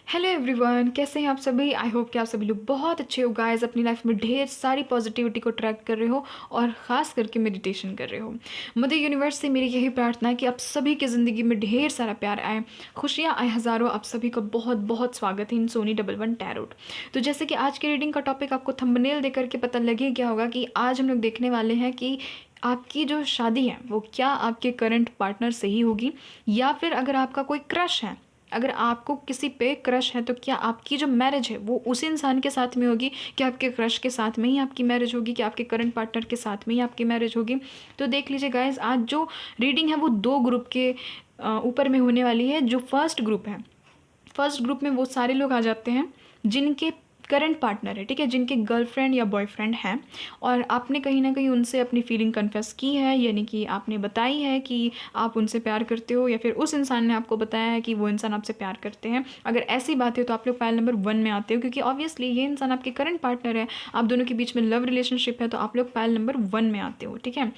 Hello everyone, कैसे हैं आप सभी। आई होप कि आप सभी लोग बहुत अच्छे हो गाइस, अपनी लाइफ में ढेर सारी पॉजिटिविटी को ट्रैक कर रहे हो और ख़ास करके मेडिटेशन कर रहे हो। मदर यूनिवर्स से मेरी यही प्रार्थना है कि आप सभी की ज़िंदगी में ढेर सारा प्यार आए, खुशियाँ आए हज़ारों। आप सभी का बहुत बहुत स्वागत है इन सोनी 11 टैरोट। तो जैसे कि आज की रीडिंग का टॉपिक आपको थंबनेल देख करके पता लगे क्या होगा कि आज हम लोग देखने वाले हैं कि आपकी जो शादी है वो क्या आपके करंट पार्टनर से ही होगी, या फिर अगर आपका कोई क्रश है, अगर आपको किसी पे क्रश है तो क्या आपकी जो मैरिज है वो उसी इंसान के साथ में होगी, क्या आपके क्रश के साथ में ही आपकी मैरिज होगी, क्या आपके करंट पार्टनर के साथ में ही आपकी मैरिज होगी। तो देख लीजिए गाइज, आज जो रीडिंग है वो दो ग्रुप के ऊपर में होने वाली है। जो फर्स्ट ग्रुप है, फर्स्ट ग्रुप में वो सारे लोग आ जाते हैं जिनके करंट पार्टनर है, ठीक है, जिनके गर्लफ्रेंड या बॉयफ्रेंड हैं और आपने कहीं ना कहीं उनसे अपनी फीलिंग कन्फेस की है, यानी कि आपने बताई है कि आप उनसे प्यार करते हो, या फिर उस इंसान ने आपको बताया है कि वो इंसान आपसे प्यार करते हैं। अगर ऐसी बात है तो आप लोग पाइल नंबर 1 में आते हो, क्योंकि ऑब्वियसली ये इंसान आपके करंट पार्टनर है, आप दोनों के बीच में लव रिलेशनशिप है, तो आप लोग पाइल नंबर 1 में आते हो, ठीक है।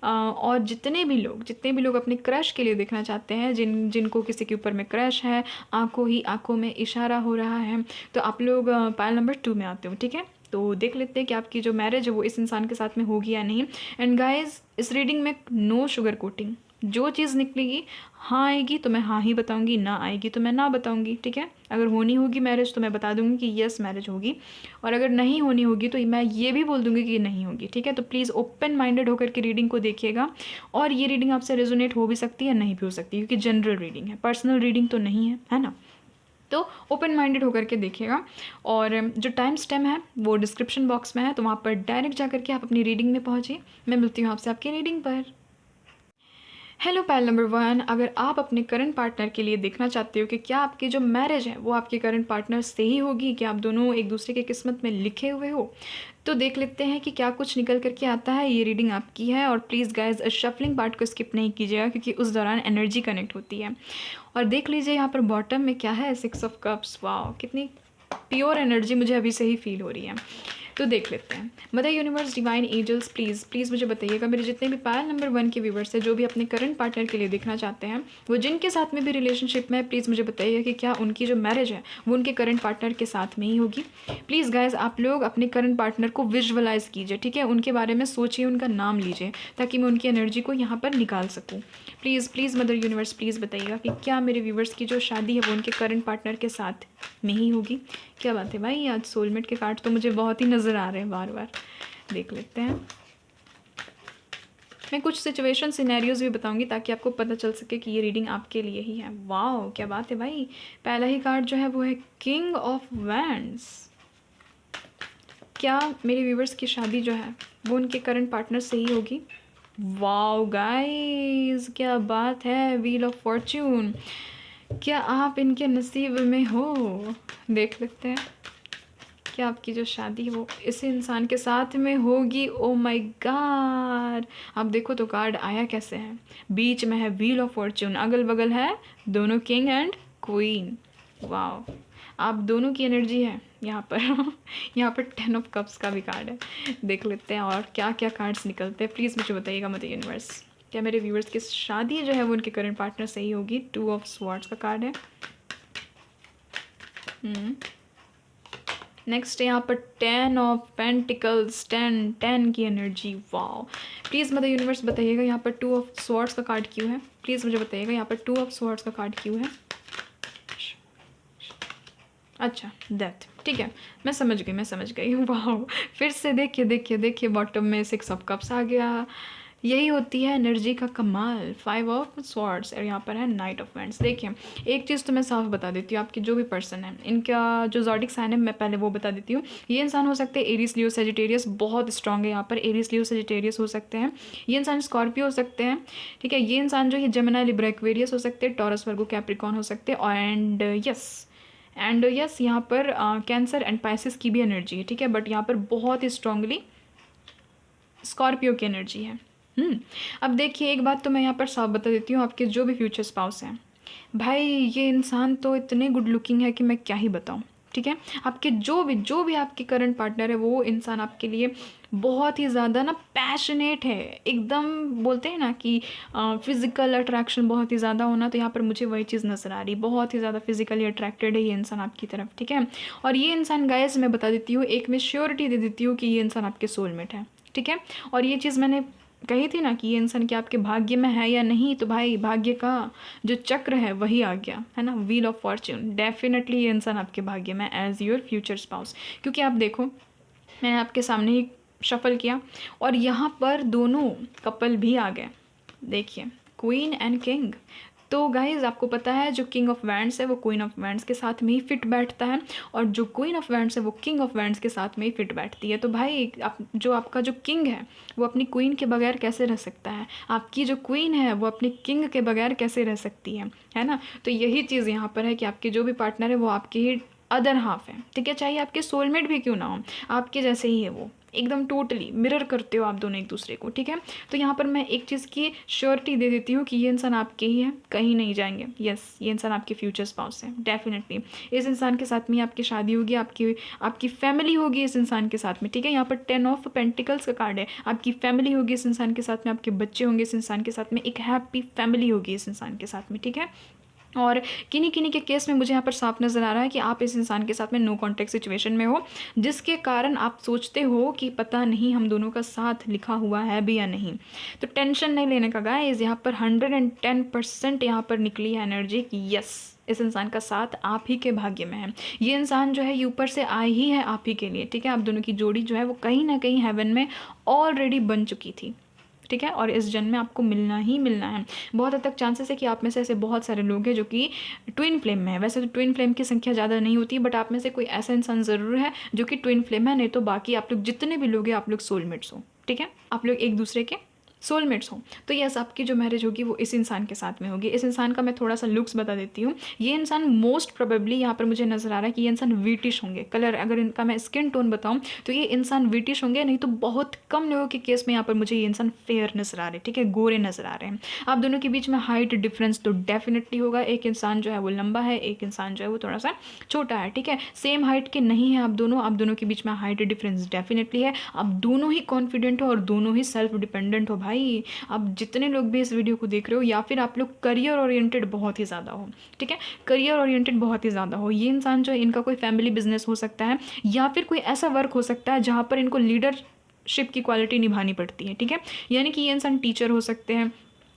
और जितने भी लोग अपने क्रश के लिए देखना चाहते हैं, जिनको किसी के ऊपर में क्रश है, आंखों ही आंखों में इशारा हो रहा है, तो आप लोग पाइल नंबर 2 में आते हो, ठीक है। तो देख लेते हैं कि आपकी जो मैरिज है वो इस इंसान के साथ में होगी या नहीं। एंड गाइस, इस रीडिंग में नो शुगर कोटिंग, जो चीज़ निकलेगी हाँ आएगी तो मैं हाँ ही बताऊंगी, ना आएगी तो मैं ना बताऊंगी, ठीक है। अगर होनी होगी मैरिज तो मैं बता दूंगी कि यस मैरिज होगी, और अगर नहीं होनी होगी तो मैं ये भी बोल दूंगी कि ये नहीं होगी, ठीक है। तो प्लीज़ ओपन माइंडेड होकर के रीडिंग को देखिएगा। और ये रीडिंग आपसे रेजोनेट हो भी सकती है, नहीं भी हो सकती, क्योंकि जनरल रीडिंग है, पर्सनल रीडिंग तो नहीं है ना। तो ओपन माइंडेड होकर के देखिएगा। और जो टाइम स्टैम है वो डिस्क्रिप्शन बॉक्स में है, तो वहाँ पर डायरेक्ट जा करके आप अपनी रीडिंग में पहुँचिए। मैं मिलती हूँ आपसे आपकी रीडिंग पर। हेलो पाइल नंबर 1, अगर आप अपने करंट पार्टनर के लिए देखना चाहते हो कि क्या आपकी जो मैरिज है वो आपके करंट पार्टनर से ही होगी, कि आप दोनों एक दूसरे के किस्मत में लिखे हुए हो, तो देख लेते हैं कि क्या कुछ निकल करके आता है। ये रीडिंग आपकी है, और प्लीज़ गाइज शफलिंग पार्ट को स्किप नहीं कीजिएगा, क्योंकि उस दौरान एनर्जी कनेक्ट होती है। और देख लीजिए यहाँ पर बॉटम में क्या है, 6 ऑफ कप्स। वाओ, कितनी प्योर एनर्जी मुझे अभी से ही फील हो रही है। तो देख लेते हैं। Mother universe, divine angels, please please मुझे बताइएगा, मेरे जितने भी पायल नंबर 1 के व्यूवर्स हैं जो भी अपने करंट पार्टनर के लिए देखना चाहते हैं, वो जिनके साथ में भी रिलेशनशिप में है, प्लीज़ मुझे बताइएगा कि क्या उनकी जो मैरिज है वो उनके करंट पार्टनर के साथ में ही होगी। प्लीज़ गाइज, आप लोग अपने करंट पार्टनर को विजुअलाइज़ कीजिए, ठीक है, उनके बारे में सोचिए, उनका नाम लीजिए, ताकि मैं उनकी एनर्जी को यहाँ पर निकाल सकूँ। Please please mother universe, please बताइएगा कि क्या मेरे व्यूवर्स की जो शादी है वो उनके करंट पार्टनर के साथ में ही होगी। क्या बात है भाई, आज सोलमेट के कार्ड तो मुझे बहुत ही नज़र आ रहे हैं बार बार। देख लेते हैं। मैं कुछ सिचुएशन सिनेरियोज भी बताऊंगी ताकि आपको पता चल सके कि ये रीडिंग आपके लिए ही है। वाओ, क्या बात है भाई। पहला ही कार्ड जो है वो है किंग ऑफ वैंड्स। क्या मेरे व्यूवर्स की शादी जो है वो उनके करंट पार्टनर से ही होगी। वाओ गाइस, क्या बात है। व्हील ऑफ फॉर्च्यून, क्या आप इनके नसीब में हो। देख लेते हैं क्या आपकी जो शादी है वो इस इंसान के साथ में होगी। ओ माय गॉड, आप देखो तो कार्ड आया कैसे है। बीच में है व्हील ऑफ फॉर्च्यून, अगल बगल है दोनों किंग एंड क्वीन। वाओ, आप दोनों की एनर्जी है यहाँ पर। यहाँ पर 10 ऑफ कप्स का भी कार्ड है। देख लेते हैं और क्या क्या कार्ड्स निकलते हैं। प्लीज़ मुझे बताइएगा मदर यूनिवर्स, क्या मेरे व्यूवर्स की शादी जो है वो उनके करंट पार्टनर से ही होगी। 2 ऑफ स्वॉर्ड्स का कार्ड है। नेक्स्ट है यहाँ पर 10 ऑफ पेंटिकल्स, 10 की energy. Wow, please mother universe बताइएगा यहाँ पर 2 ऑफ स्वॉर्ड्स का कार्ड क्यों है। प्लीज़ मुझे बताइएगा यहाँ पर 2 ऑफ स्वॉर्ड्स का कार्ड क्यों है। अच्छा, डेथ, ठीक है, मैं समझ गई। वाह, फिर से देखिए देखिए देखिए, बॉटम में 6 ऑफ कप्स आ गया। यही होती है एनर्जी का कमाल। 5 ऑफ स्वॉर्ड्स, और यहाँ पर है नाइट ऑफ वैंड्स। देखिए, एक चीज़ तो मैं साफ बता देती हूँ, आपकी जो भी पर्सन है इनका जो ज़ोडिक साइन है मैं पहले वो बता देती हूँ। ये इंसान हो सकते हैं एरीज लियो सेजिटेरियस, बहुत स्ट्रांग है यहाँ पर। एरीज लियो सेजिटेरियस हो सकते हैं। ये इंसान स्कॉर्पियो हो सकते हैं, ठीक है। ये इंसान जो है जेमिनी लिब्रा एक्वेरियस हो सकते हैं, टॉरस वर्गो कैप्रिकॉन हो सकते हैं, एंड यस यहाँ पर कैंसर एंड पाइसिस की भी एनर्जी है, ठीक है। बट यहाँ पर बहुत ही स्ट्रांगली स्कॉर्पियो की एनर्जी है। अब देखिए, एक बात तो मैं यहाँ पर साफ बता देती हूँ, आपके जो भी फ्यूचर स्पाउस हैं भाई, ये इंसान तो इतने गुड लुकिंग है कि मैं क्या ही बताऊँ, ठीक है। आपके जो भी आपके करंट पार्टनर है वो इंसान आपके लिए बहुत ही ज़्यादा ना पैशनेट है, एकदम बोलते हैं ना कि फिज़िकल अट्रैक्शन बहुत ही ज़्यादा होना, तो यहाँ पर मुझे वही चीज़ नज़र आ रही, बहुत ही ज़्यादा फिजिकली अट्रैक्टेड है ये इंसान आपकी तरफ, ठीक है। और ये इंसान गाइस मैं बता देती हूँ, एक मैं श्योरिटी दे देती हूँ कि ये इंसान आपके सोलमेट है, ठीक है। और ये चीज़ मैंने कही थी ना कि ये इंसान क्या आपके भाग्य में है या नहीं, तो भाई भाग्य का जो चक्र है वही आ गया है ना, व्हील ऑफ फॉर्च्यून। डेफिनेटली ये इंसान आपके भाग्य में एज योर फ्यूचर स्पाउस, क्योंकि आप देखो मैंने आपके सामने ही शफल किया और यहाँ पर दोनों कपल भी आ गए, देखिए क्वीन एंड किंग। तो गाइज आपको पता है जो किंग ऑफ वैंड्स है वो क्वीन ऑफ वैंड्स के साथ में ही फिट बैठता है, और जो क्वीन ऑफ वैंड्स है वो किंग ऑफ वैंड्स के साथ में ही फिट बैठती है। तो भाई आपका जो किंग है वो अपनी क्वीन के बगैर कैसे रह सकता है, आपकी जो क्वीन है वो अपनी किंग के बगैर कैसे रह सकती है ना। तो यही चीज़ यहाँ पर है कि आपके जो भी पार्टनर है वो आपके ही अदर हाफ है, ठीक है। चाहे आपके सोलमेट भी क्यों ना हो, आपके जैसे ही है वो, एकदम टोटली मिरर करते हो आप दोनों एक दूसरे को, ठीक है। तो यहाँ पर मैं एक चीज़ की श्योरिटी दे देती हूँ कि ये इंसान आपके ही है, कहीं नहीं जाएंगे। यस, ये इंसान आपके फ्यूचर स्पाउस है डेफिनेटली। इस इंसान के साथ में आपकी शादी होगी, आपकी फैमिली होगी इस इंसान के साथ में, ठीक है। यहाँ पर 10 ऑफ पेंटिकल्स का कार्ड है, आपकी फैमिली होगी इस इंसान के साथ में, आपके बच्चे होंगे इस इंसान के साथ में, एक हैप्पी फैमिली होगी इस इंसान के साथ में, ठीक है। और किन्हीं के केस में मुझे यहाँ पर साफ नज़र आ रहा है कि आप इस इंसान के साथ में नो कॉन्टैक्ट सिचुएशन में हो, जिसके कारण आप सोचते हो कि पता नहीं हम दोनों का साथ लिखा हुआ है भी या नहीं। तो टेंशन नहीं लेने का गाइस, यहाँ पर 110% यहाँ पर निकली है एनर्जी कि यस, इस इंसान का साथ आप ही के भाग्य में है। ये इंसान जो है ये ऊपर से आई ही है आप ही के लिए, ठीक है। आप दोनों की जोड़ी जो है वो कहीं ना कहीं हेवन में ऑलरेडी बन चुकी थी, ठीक है। और इस जन्म में आपको मिलना ही मिलना है। बहुत हद तक चांसेस है कि आप में से ऐसे बहुत सारे लोग हैं जो कि ट्विन फ्लेम में है। वैसे तो ट्विन फ्लेम की संख्या ज़्यादा नहीं होती, बट आप में से कोई ऐसा इंसान ज़रूर है जो कि ट्विन फ्लेम है, नहीं तो बाकी आप लोग जितने भी लोग हैं आप लोग सोलमेट्स हो, ठीक है। आप लोग एक दूसरे के सोलमेट्स हो। तो यस, आपकी जो मैरिज होगी वो इस इंसान के साथ में होगी। इस इंसान का मैं थोड़ा सा लुक्स बता देती हूँ। ये इंसान मोस्ट प्रोबेबली यहाँ पर मुझे नज़र आ रहा है कि ये इंसान वीटिश होंगे। कलर अगर इनका मैं स्किन टोन बताऊँ तो ये इंसान वीटिश होंगे, नहीं तो बहुत कम लोगों के केस में यहाँ पर मुझे ये इंसान फेयर नज़र आ रहे हैं, ठीक है, गोरे नज़र आ रहे हैं। आप दोनों के बीच में हाइट डिफरेंस तो डेफिनेटली होगा। एक इंसान जो है वो लंबा है, एक इंसान जो है वो थोड़ा सा छोटा है, ठीक है। सेम हाइट के नहीं है आप दोनों के बीच में हाइट डिफरेंस डेफिनेटली है। आप दोनों ही कॉन्फिडेंट हो और दोनों ही सेल्फ डिपेंडेंट हो। भाई आप जितने लोग भी इस वीडियो को देख रहे हो, या फिर आप लोग करियर ओरिएंटेड बहुत ही ज़्यादा हो, ठीक है, करियर ओरिएंटेड बहुत ही ज़्यादा हो, ये इंसान जो है इनका कोई फैमिली बिजनेस हो सकता है, या फिर कोई ऐसा वर्क हो सकता है जहाँ पर इनको लीडरशिप की क्वालिटी निभानी पड़ती है, ठीक है। यानी कि ये इंसान टीचर हो सकते हैं,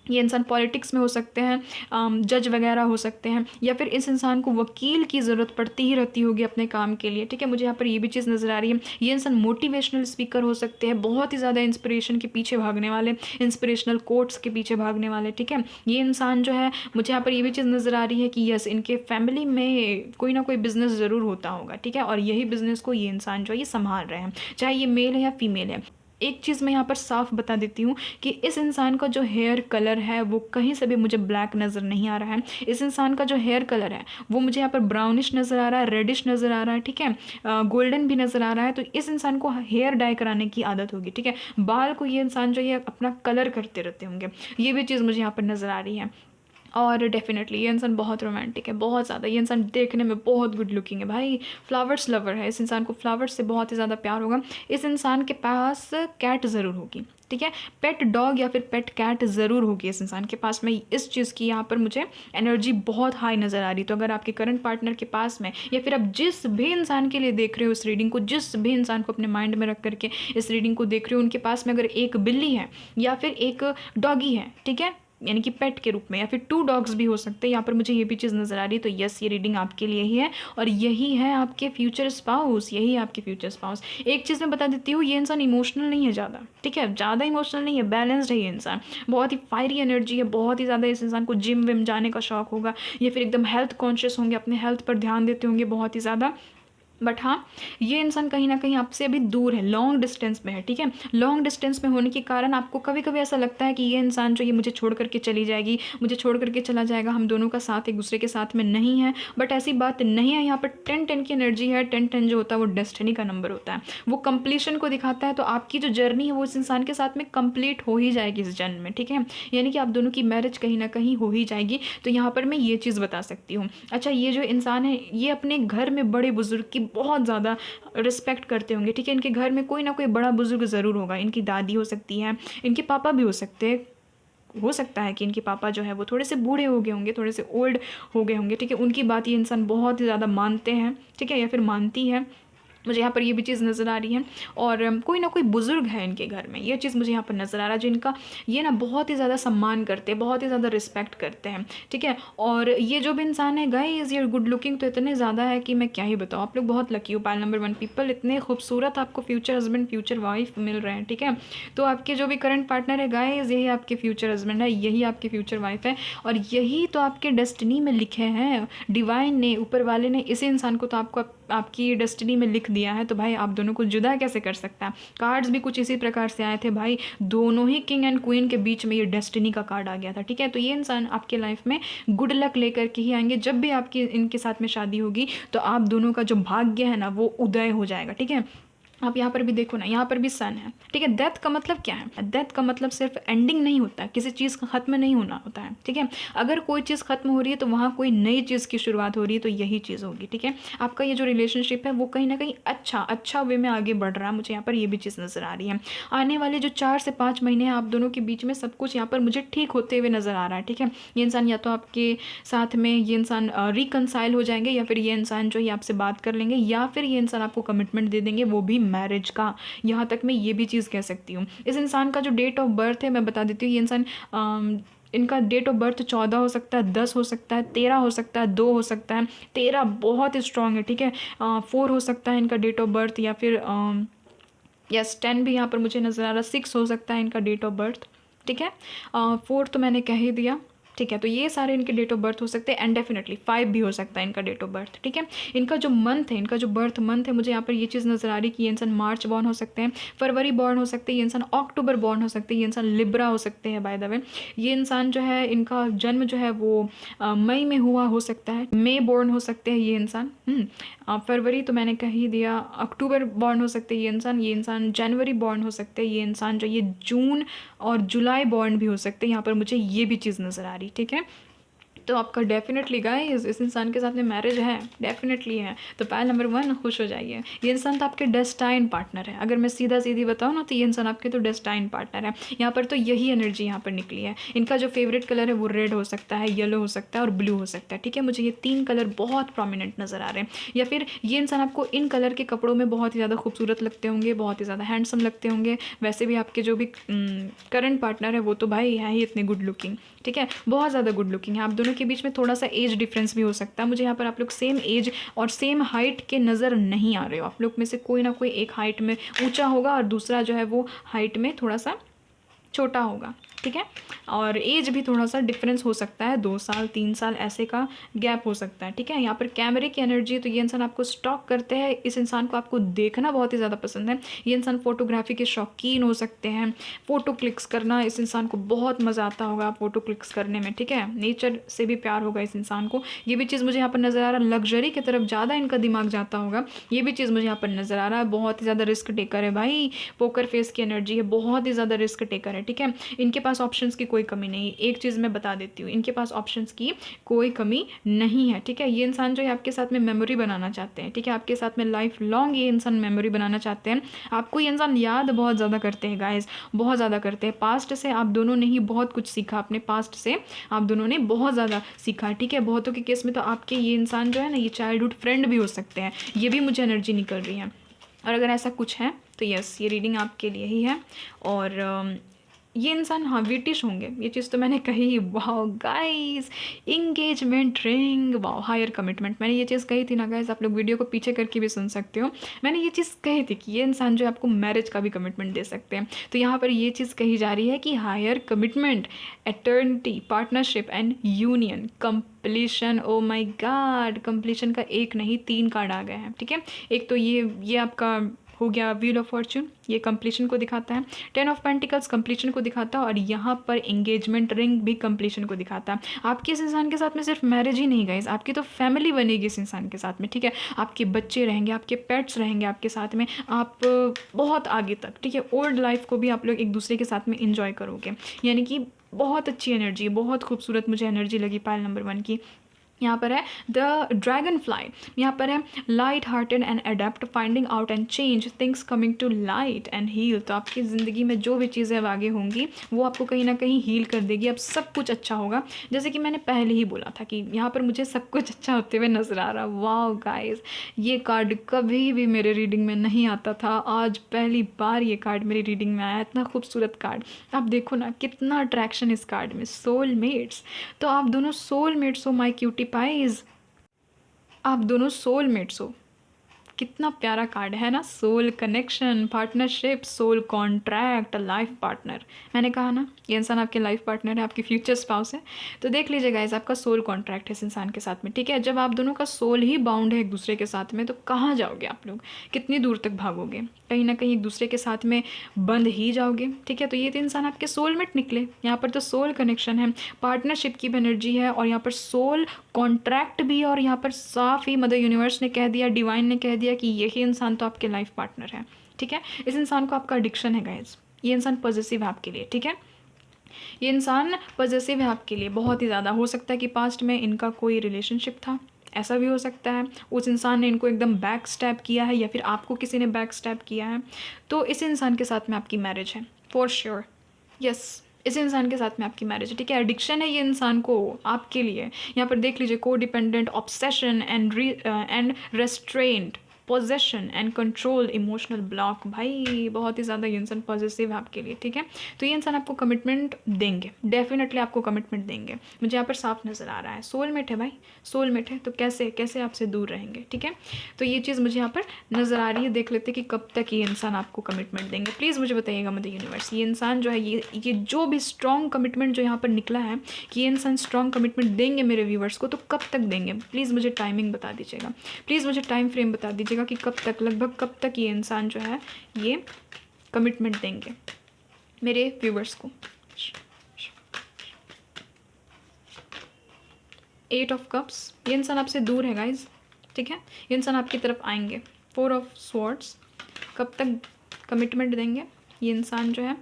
ये इंसान पॉलिटिक्स में हो सकते हैं, जज वगैरह हो सकते हैं, या फिर इस इंसान को वकील की ज़रूरत पड़ती ही रहती होगी अपने काम के लिए, ठीक है। मुझे यहाँ पर ये भी चीज़ नज़र आ रही है। ये इंसान मोटिवेशनल स्पीकर हो सकते हैं, बहुत ही ज़्यादा इंस्पिरेशन के पीछे भागने वाले, इंस्पिरेशनल कोट्स के पीछे भागने वाले, ठीक है। ये इंसान जो है, मुझे यहाँ पर ये भी चीज़ नज़र आ रही है कि यस, इनके फैमिली में कोई ना कोई बिज़नेस ज़रूर होता होगा, ठीक है, और यही बिज़नेस को ये इंसान जो है ये संभाल रहे हैं, चाहे ये मेल है या फीमेल है। एक चीज़ मैं यहाँ पर साफ बता देती हूँ कि इस इंसान का जो हेयर कलर है वो कहीं से भी मुझे ब्लैक नज़र नहीं आ रहा है। इस इंसान का जो हेयर कलर है वो मुझे यहाँ पर ब्राउनिश नज़र आ रहा है, रेडिश नज़र आ रहा है, ठीक है, गोल्डन भी नज़र आ रहा है। तो इस इंसान को हेयर डाई कराने की आदत होगी, ठीक है, बाल को ये इंसान जो ये अपना कलर करते रहते होंगे, ये भी चीज़ मुझे यहाँ पर नज़र आ रही है। और डेफिनेटली ये इंसान बहुत रोमांटिक है, बहुत ज़्यादा। ये इंसान देखने में बहुत गुड लुकिंग है भाई, फ्लावर्स लवर है, इस इंसान को फ्लावर्स से बहुत ही ज़्यादा प्यार होगा। इस इंसान के पास कैट ज़रूर होगी, ठीक है, पेट डॉग या फिर पेट कैट ज़रूर होगी इस इंसान के पास में। इस चीज़ की यहाँ पर मुझे एनर्जी बहुत हाई नज़र आ रही। तो अगर आपके करंट पार्टनर के पास में, या फिर आप जिस भी इंसान के लिए देख रहे हो इस रीडिंग को, जिस भी इंसान को अपने माइंड में रख करके इस रीडिंग को देख रहे हो, उनके पास में अगर एक बिल्ली है या फिर एक डॉगी है, ठीक है, यानी कि पेट के रूप में, या फिर 2 डॉग्स भी हो सकते हैं, यहाँ पर मुझे ये भी चीज़ नज़र आ रही है। तो यस, ये रीडिंग आपके लिए ही है, और यही है आपके फ्यूचर स्पाउस, यही है आपके फ्यूचर स्पाउस। एक चीज़ मैं बता देती हूँ, ये इंसान इमोशनल नहीं है ज़्यादा, ठीक है, ज़्यादा इमोशनल नहीं है, बैलेंस्ड है ये इंसान। बहुत ही फायरी एनर्जी है, बहुत ही ज़्यादा इस इंसान को जिम विम जाने का शौक होगा, या फिर एकदम हेल्थ कॉन्शियस होंगे, अपने हेल्थ पर ध्यान देते होंगे बहुत ही ज़्यादा। बट हाँ, ये इंसान कहीं न कहीं आपसे अभी दूर है, लॉन्ग डिस्टेंस में है, ठीक है? लॉन्ग डिस्टेंस में होने के कारण आपको कभी-कभी ऐसा लगता है कि ये इंसान जो ये मुझे छोड़ कर के चली जाएगी, मुझे छोड़ कर के चला जाएगा, हम दोनों का साथ एक-दूसरे के साथ में नहीं है। बट ऐसी बात नहीं है, यहाँ पर 10-10 की एनर्जी है। 10-10 जो होता है वो डेस्टिनी का नंबर होता है। वो कंप्लीशन को दिखाता है, तो आपकी जो जर्नी है वो इस इंसान के साथ में कंप्लीट हो ही जाएगी इस जन्म में, ठीक है? यानी कि आप दोनों की मैरिज कहीं न कहीं हो ही जाएगी। तो यहाँ पर मैं ये चीज़ बता सकती हूँ। अच्छा, ये जो इंसान है, ये अपने घर में बड़े-बुज़ुर्ग की बहुत ज़्यादा रिस्पेक्ट करते होंगे, ठीक है? इनके घर में कोई ना कोई बड़ा बुजुर्ग ज़रूर होगा। इनकी दादी हो सकती है, इनके पापा भी हो सकते हैं। हो सकता है कि इनके पापा जो है वो थोड़े से बूढ़े हो गए होंगे, थोड़े से ओल्ड हो गए होंगे, ठीक है? उनकी बात ये इंसान बहुत ही ज़्यादा मानते हैं, ठीक है? या फिर मानती है। मुझे यहाँ पर ये भी चीज़ नज़र आ रही है। और कोई ना कोई बुज़ुर्ग है इनके घर में, ये चीज़ मुझे यहाँ पर नज़र आ रहा है, जिनका ये ना बहुत ही ज़्यादा सम्मान करते हैं, बहुत ही ज़्यादा रिस्पेक्ट करते हैं, ठीक है? और ये जो भी इंसान है गाइस, ये गुड लुकिंग तो इतने ज़्यादा है कि मैं क्या ही बताऊँ। आप लोग बहुत लकी हो, पाइल नंबर 1 पीपल, इतने खूबसूरत आपको फ्यूचर हस्बैंड, फ्यूचर वाइफ मिल रहे हैं, ठीक है? तो आपके जो भी करंट पार्टनर है गाइस, यही आपके फ्यूचर हस्बैंड है, यही आपकी फ्यूचर वाइफ है, और यही तो आपके डेस्टिनी में लिखे हैं। डिवाइन ने, ऊपर वाले ने इसी इंसान को तो आपको आपकी डेस्टिनी में लिख दिया है। तो भाई आप दोनों को जुदा कैसे कर सकता है? कार्ड्स भी कुछ इसी प्रकार से आए थे भाई, दोनों ही किंग एंड क्वीन के बीच में ये डेस्टिनी का कार्ड आ गया था, ठीक है? तो ये इंसान आपके लाइफ में गुड लक लेकर के ही आएंगे। जब भी आपकी इनके साथ में शादी होगी तो आप दोनों का जो भाग्य है ना वो उदय हो जाएगा, ठीक है? आप यहाँ पर भी देखो ना, यहाँ पर भी सन है, ठीक है? डेथ का मतलब क्या है? डेथ का मतलब सिर्फ एंडिंग नहीं होता है, किसी चीज़ का ख़त्म नहीं होना होता है, ठीक है? अगर कोई चीज़ ख़त्म हो रही है तो वहाँ कोई नई चीज़ की शुरुआत हो रही है, तो यही चीज़ होगी, ठीक है? आपका ये जो रिलेशनशिप है वो कहीं ना कहीं अच्छा वे में आगे बढ़ रहा है। मुझे यहाँ पर ये भी चीज़ नज़र आ रही है। आने वाले जो 4 से 5 महीने हैं आप दोनों के बीच में सब कुछ यहाँ पर मुझे ठीक होते हुए नज़र आ रहा है, ठीक है? ये इंसान या तो आपके साथ में, ये इंसान रिकनसाइल हो जाएंगे, या फिर ये इंसान जो है आपसे बात कर लेंगे, या फिर ये इंसान आपको कमिटमेंट दे देंगे, वो भी मैरिज का। यहाँ तक मैं ये भी चीज़ कह सकती हूँ। इस इंसान का जो डेट ऑफ बर्थ है मैं बता देती हूँ। ये इंसान इनका डेट ऑफ बर्थ 14 हो सकता है, 10 हो सकता है, 13 हो सकता है, 2 हो सकता है। 13 बहुत स्ट्रॉन्ग है, ठीक है? 4 हो सकता है इनका डेट ऑफ बर्थ, या फिर यस 10 भी यहाँ पर मुझे नज़र आ रहा है। 6 हो सकता है इनका डेट ऑफ बर्थ, ठीक है? 4 तो मैंने कह ही दिया, ठीक है? तो ये सारे इनके डेट ऑफ बर्थ हो सकते हैं। एंड डेफिनेटली 5 भी हो सकता है इनका डेट ऑफ बर्थ, ठीक है? इनका जो मंथ है, इनका जो बर्थ मंथ है, मुझे यहाँ पर ये चीज़ नज़र आ रही है कि ये इंसान मार्च बॉर्न हो सकते हैं, फरवरी बॉर्न हो सकते हैं, ये इंसान अक्टूबर बॉर्न हो सकते हैं, ये इंसान लिब्रा हो सकते हैं बाय द वे। ये इंसान जो है, इनका जन्म जो है वो मई में हुआ हो सकता है, मई बॉर्न हो सकते हैं ये इंसान। फरवरी तो मैंने कह ही दिया। अक्टूबर बॉर्न हो सकते हैं ये इंसान जनवरी बॉर्न हो सकते हैं ये इंसान, जो ये जून और जुलाई बॉर्न भी हो सकते हैं। यहाँ पर मुझे ये भी चीज़ नज़र आ रही, ठीक है? तो आपका डेफिनेटली गाइस इस इंसान के साथ में मैरिज है, डेफिनेटली है। तो पायल नंबर 1 खुश हो जाइए। ये इंसान तो आपके डेस्टाइन पार्टनर है। अगर मैं सीधा सीधी बताऊँ ना, तो ये इंसान आपके तो डेस्टाइन पार्टनर है। यहाँ पर तो यही एनर्जी यहाँ पर निकली है। इनका जो फेवरेट कलर है वो रेड हो सकता है, येलो हो सकता है और ब्लू हो सकता है, ठीक है? मुझे ये 3 कलर बहुत प्रोमिनेंट नज़र आ रहे हैं। या फिर ये इंसान आपको इन कलर के कपड़ों में बहुत ही ज़्यादा खूबसूरत लगते होंगे, बहुत ही ज़्यादा हैंडसम लगते होंगे। वैसे भी आपके जो भी करंट पार्टनर है वो तो भाई है ही इतने गुड लुकिंग, ठीक है? बहुत ज़्यादा गुड लुकिंग है। आप दोनों के बीच में थोड़ा सा एज डिफरेंस भी हो सकता है। मुझे यहाँ पर आप लोग सेम एज और सेम हाइट के नज़र नहीं आ रहे हो। आप लोग में से कोई ना कोई एक हाइट में ऊंचा होगा और दूसरा जो है वो हाइट में थोड़ा सा छोटा होगा, ठीक है? और एज भी थोड़ा सा डिफरेंस हो सकता है, 2 साल 3 साल ऐसे का गैप हो सकता है, ठीक है? यहाँ पर कैमरे की एनर्जी है, तो ये इंसान आपको स्टॉक करते हैं। इस इंसान को आपको देखना बहुत ही ज़्यादा पसंद है। ये इंसान फोटोग्राफी के शौकीन हो सकते हैं। फ़ोटो क्लिक्स करना इस इंसान को बहुत मज़ा आता होगा फ़ोटो क्लिक्स करने में, ठीक है? नेचर से भी प्यार होगा इस इंसान को। ये भी चीज़ मुझे यहाँ पर नज़र आ रहा है। लग्जरी की तरफ ज़्यादा इनका दिमाग जाता होगा, ये भी चीज़ मुझे यहाँ पर नज़र आ रहा है। बहुत ही ज़्यादा रिस्क टेकर है भाई, पोकर फेस की एनर्जी है, बहुत ही ज़्यादा रिस्क टेकर है, ठीक है? इनके पास ऑप्शंस की कोई कमी नहीं। एक चीज़ मैं बता देती हूँ, इनके पास ऑप्शंस की कोई कमी नहीं है, ठीक है? ये इंसान जो है आपके साथ में मेमोरी बनाना चाहते हैं, ठीक है? आपके साथ में लाइफ लॉन्ग ये इंसान मेमोरी बनाना चाहते हैं। आपको ये इंसान याद बहुत ज़्यादा करते हैं गाइस, बहुत ज़्यादा करते हैं। पास्ट से आप दोनों ने ही बहुत कुछ सीखा, अपने पास्ट से आप दोनों ने बहुत ज़्यादा सीखा, ठीक है? बहुतों के केस में तो आपके ये इंसान जो है ना, ये चाइल्डहुड फ्रेंड भी हो सकते हैं। ये भी मुझे एनर्जी निकल रही है। और अगर ऐसा कुछ है तो यस, ये रीडिंग आपके लिए ही है। और ये इंसान हाँ विटिश होंगे, ये चीज़ तो मैंने कही। Wow guys, engagement ring, wow higher commitment, मैंने ये चीज़ कही थी ना गाइस, आप लोग वीडियो को पीछे करके भी सुन सकते हो। मैंने ये चीज़ कही थी कि ये इंसान जो है आपको मैरिज का भी कमिटमेंट दे सकते हैं। तो यहाँ पर ये चीज़ कही जा रही है कि higher commitment, eternity, partnership and union, completion. Oh my God, completion का एक नहीं 3 कार्ड आ गए हैं, ठीक है। एक तो ये आपका हो गया व्हील ऑफ फॉर्च्यून, ये कंप्लीशन को दिखाता है। 10 ऑफ पेंटिकल्स कंप्लीशन को दिखाता है, और यहाँ पर एंगेजमेंट रिंग भी कंप्लीशन को दिखाता है। आपके इस इंसान के साथ में सिर्फ मैरिज ही नहीं गाइस, आपकी तो फैमिली बनेगी इस इंसान के साथ में, ठीक है। आपके बच्चे रहेंगे, आपके पेट्स रहेंगे आपके साथ में, आप बहुत आगे तक, ठीक है। ओल्ड लाइफ को भी आप लोग एक दूसरे के साथ में इंजॉय करोगे, यानी कि बहुत अच्छी एनर्जी, बहुत खूबसूरत मुझे एनर्जी लगी पायल नंबर 1 की। यहाँ पर है द ड्रैगन फ्लाई, यहाँ पर है light hearted and adept, finding out and change, things coming to light and heal. तो आपकी ज़िंदगी में जो भी चीज़ें अब आगे होंगी वो आपको कहीं ना कहीं हील कर देगी, अब सब कुछ अच्छा होगा। जैसे कि मैंने पहले ही बोला था कि यहाँ पर मुझे सब कुछ अच्छा होते हुए नज़र आ रहा। वाओ गाइस, ये कार्ड कभी भी मेरे रीडिंग में नहीं आता था, आज पहली बार ये कार्ड मेरी रीडिंग में आया। इतना खूबसूरत कार्ड, आप देखो ना कितना अट्रैक्शन इस कार्ड में, सोलमेट्स। तो आप दोनों सोलमेट्स हो माय क्यूटी पाइज, आप दोनों सोलमेट्स हो। कितना प्यारा कार्ड है ना, soul connection, partnership, soul contract, life partner. मैंने कहा ना ये इंसान आपके लाइफ पार्टनर है, आपकी फ्यूचर स्पाउस है। तो देख लीजिए गाइस, आपका सोल कॉन्ट्रैक्ट है इस इंसान के साथ में, ठीक है। जब आप दोनों का सोल ही बाउंड है एक दूसरे के साथ में, तो कहाँ जाओगे आप लोग, कितनी दूर तक भागोगे, कहीं ना कहीं एक दूसरे के साथ में बंध ही जाओगे, ठीक है। तो ये तो इंसान आपके सोलमेट निकले, यहाँ पर तो सोल कनेक्शन है, पार्टनरशिप की भी एनर्जी है, और यहाँ पर सोल कॉन्ट्रैक्ट भी। और यहाँ पर साफ ही मदर यूनिवर्स ने कह दिया, डिवाइन ने कह दिया कि यही इंसान तो आपके लाइफ पार्टनर है, ठीक है। इस इंसान को आपका एडिक्शन है गाइज, ये इंसान पॉजिटिव है आपके लिए, ठीक है। ये इंसान पॉजिटिव है आपके लिए बहुत ही ज़्यादा। हो सकता है कि पास्ट में इनका कोई रिलेशनशिप था, ऐसा भी हो सकता है। उस इंसान ने इनको एकदम बैक स्टैप किया है, या फिर आपको किसी ने बैक स्टैप किया है। तो इस इंसान के साथ में आपकी मैरिज है फॉर श्योर, यस। इस इंसान के साथ में आपकी मैरिज है, ठीक है। एडिक्शन है ये इंसान को आपके लिए। यहाँ पर देख लीजिए, को dependent, obsession and restaurant, possession and control, emotional block. भाई बहुत ही ज़्यादा ये इंसान पॉजिटिव है आपके लिए, ठीक है। तो ये इंसान आपको कमिटमेंट देंगे, डेफिनेटली आपको कमिटमेंट देंगे, मुझे यहाँ पर साफ नज़र आ रहा है। सोलमेट है भाई, सोलमेट है, तो कैसे कैसे आपसे दूर रहेंगे, ठीक है। तो ये चीज़ मुझे यहाँ पर नज़र आ रही है। देख लेते कि कब तक ये इंसान आपको कमिटमेंट देंगे, प्लीज़ मुझे बताइएगा मदर यूनिवर्स। ये इंसान जो है, ये जो भी स्ट्रॉन्ग कमिटमेंट जो यहाँ पर निकला है कि ये इंसान स्ट्रॉन्ग कमिटमेंट देंगे मेरे व्यूवर्स को, तो कब तक देंगे, प्लीज़ मुझे टाइमिंग बता दीजिएगा, प्लीज़ मुझे टाइम फ्रेम बता दीजिएगा कि कब तक, लगभग कब तक ये इंसान जो है ये कमिटमेंट देंगे मेरे व्यूवर्स को। 8 ऑफ कप्स, ये इंसान आपसे दूर है गाइज, ठीक है। ये इंसान आपकी तरफ आएंगे। 4 ऑफ स्वॉर्ड्स, कब तक कमिटमेंट देंगे ये इंसान जो है,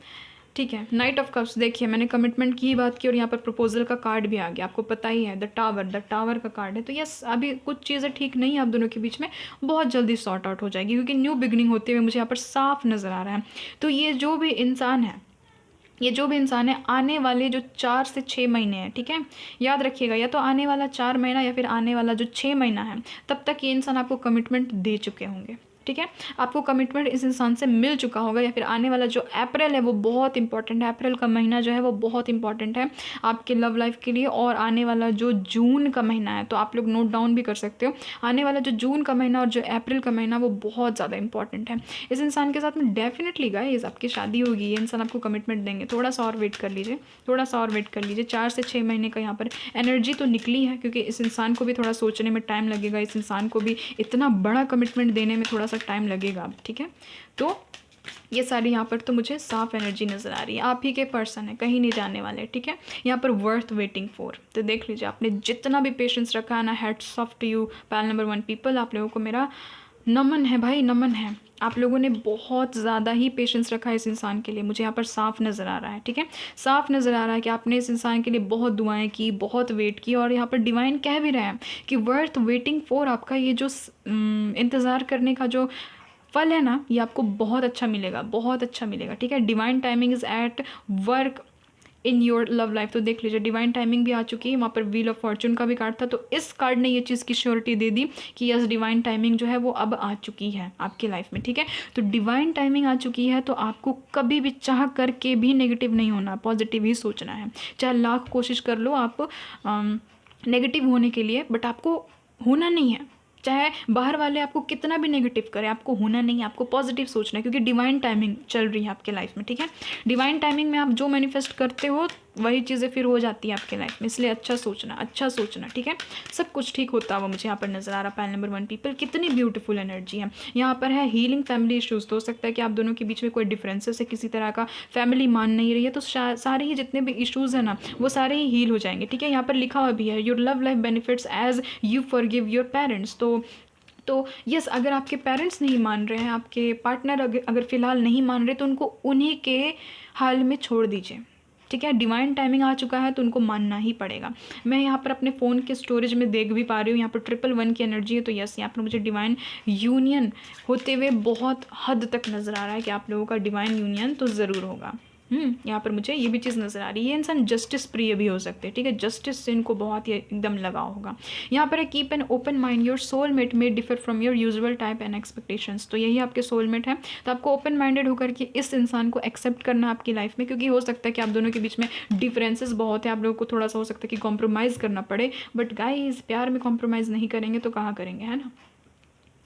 ठीक है। नाइट ऑफ कप्स, देखिए मैंने कमिटमेंट की बात की और यहाँ पर प्रपोजल का कार्ड भी आ गया, आपको पता ही है, द टावर का कार्ड है। तो यस, अभी कुछ चीज़ें ठीक नहीं है आप दोनों के बीच में, बहुत जल्दी सॉर्ट आउट हो जाएगी, क्योंकि न्यू बिगनिंग होते हुए मुझे यहाँ पर साफ नज़र आ रहा है। तो ये जो भी इंसान है, ये जो भी इंसान है, आने वाले जो 4 से 6 महीने हैं, ठीक है, याद रखिएगा, या तो आने वाला 4 महीना या फिर आने वाला जो 6 महीना है, तब तक ये इंसान आपको कमिटमेंट दे चुके होंगे, ठीक है। आपको कमिटमेंट इस इंसान से मिल चुका होगा, या फिर आने वाला जो अप्रैल है वो बहुत इंपॉर्टेंट है, अप्रैल का महीना जो है वो बहुत इंपॉर्टेंट है आपके लव लाइफ के लिए। और आने वाला जो जून का महीना है, तो आप लोग नोट डाउन भी कर सकते हो, आने वाला जो जून का महीना और जो अप्रैल का महीना वो बहुत ज़्यादा इंपॉर्टेंट है। इस इंसान के साथ में डेफिनेटली गाइस आपकी शादी होगी, ये इंसान आपको कमिटमेंट देंगे। थोड़ा सा और वेट कर लीजिए, थोड़ा सा और वेट कर लीजिए। 4 से 6 महीने का यहाँ पर एनर्जी तो निकली है, क्योंकि इस इंसान को भी थोड़ा सोचने में टाइम लगेगा, इस इंसान को भी इतना बड़ा कमिटमेंट देने में थोड़ा सा टाइम लगेगा, ठीक है। तो ये सारी यहाँ पर तो मुझे साफ एनर्जी नज़र आ रही है, आप ही के पर्सन है, कहीं नहीं जाने वाले, ठीक है। यहाँ पर वर्थ वेटिंग फॉर, तो देख लीजिए आपने जितना भी पेशेंस रखा है ना, hats off to you pile number 1 people, आप लोगों को मेरा नमन है भाई, नमन है। आप लोगों ने बहुत ज़्यादा ही पेशेंस रखा है इस इंसान के लिए, मुझे यहाँ पर साफ नज़र आ रहा है, ठीक है। साफ नज़र आ रहा है कि आपने इस इंसान के लिए बहुत दुआएं की, बहुत वेट की, और यहाँ पर डिवाइन कह भी रहे हैं कि वर्थ वेटिंग फॉर, आपका ये जो इंतज़ार करने का जो फल है ना, ये आपको बहुत अच्छा मिलेगा, बहुत अच्छा मिलेगा, ठीक है। Divine timing is at work in your love life. तो देख लीजिए डिवाइन टाइमिंग भी आ चुकी है, वहाँ पर व्हील ऑफ फॉर्चून का भी कार्ड था, तो इस कार्ड ने ये चीज़ की श्योरिटी दे दी कि यस डिवाइन टाइमिंग जो है वो अब आ चुकी है आपकी लाइफ में, ठीक है। तो डिवाइन टाइमिंग आ चुकी है, तो आपको कभी भी चाह करके भी नेगेटिव नहीं होना, पॉजिटिव ही सोचना है। चाहे लाख कोशिश कर लो आप नेगेटिव होने के लिए, बट आपको होना नहीं है। चाहे बाहर वाले आपको कितना भी नेगेटिव करें, आपको होना नहीं है, आपको पॉजिटिव सोचना है, क्योंकि डिवाइन टाइमिंग चल रही है आपके लाइफ में, ठीक है। डिवाइन टाइमिंग में आप जो मैनिफेस्ट करते हो वही चीज़ें फिर हो जाती है आपके लाइफ में, इसलिए अच्छा सोचना, ठीक है। सब कुछ ठीक होता हुआ मुझे यहाँ पर नजर आ रहा। पाइल नंबर 1 पीपल, कितनी ब्यूटीफुल एनर्जी है यहाँ पर है। हीलिंग फैमिली इश्यूज, तो हो सकता है कि आप दोनों के बीच में कोई डिफरेंसेस है, किसी तरह का फैमिली मान नहीं रही है, तो सारे ही जितने भी इश्यूज है ना वो सारे ही हील हो जाएंगे, ठीक है। यहाँ पर लिखा हुआ भी है your love life benefits as you forgive your parents. तो यस, अगर आपके पेरेंट्स नहीं मान रहे हैं, आपके पार्टनर अगर फ़िलहाल नहीं मान रहे, तो उनको उन्हीं के हाल में छोड़ दीजिए, ठीक है। डिवाइन टाइमिंग आ चुका है तो उनको मानना ही पड़ेगा। मैं यहाँ पर अपने फ़ोन के स्टोरेज में देख भी पा रही हूँ, यहाँ पर 111 की एनर्जी है, तो यस यहाँ पर मुझे डिवाइन यूनियन होते हुए बहुत हद तक नज़र आ रहा है कि आप लोगों का डिवाइन यूनियन तो ज़रूर होगा। यहाँ पर मुझे ये भी चीज़ नज़र आ रही है। ये इंसान जस्टिस प्रिय भी हो सकते हैं, ठीक है। जस्टिस से इनको बहुत ही एकदम लगाव होगा। यहाँ पर है keep an open mind, your soulmate may differ from your usual type and expectations. तो यही आपके सोलमेट है, तो आपको ओपन माइंडेड होकर के इस इंसान को एक्सेप्ट करना आपकी लाइफ में, क्योंकि हो सकता है कि आप दोनों के बीच में डिफरेंसेस बहुत है, आप लोगों को थोड़ा सा हो सकता है कि कॉम्प्रोमाइज़ करना पड़े, बट गाइस प्यार में कॉम्प्रोमाइज़ नहीं करेंगे तो कहाँ करेंगे, है ना,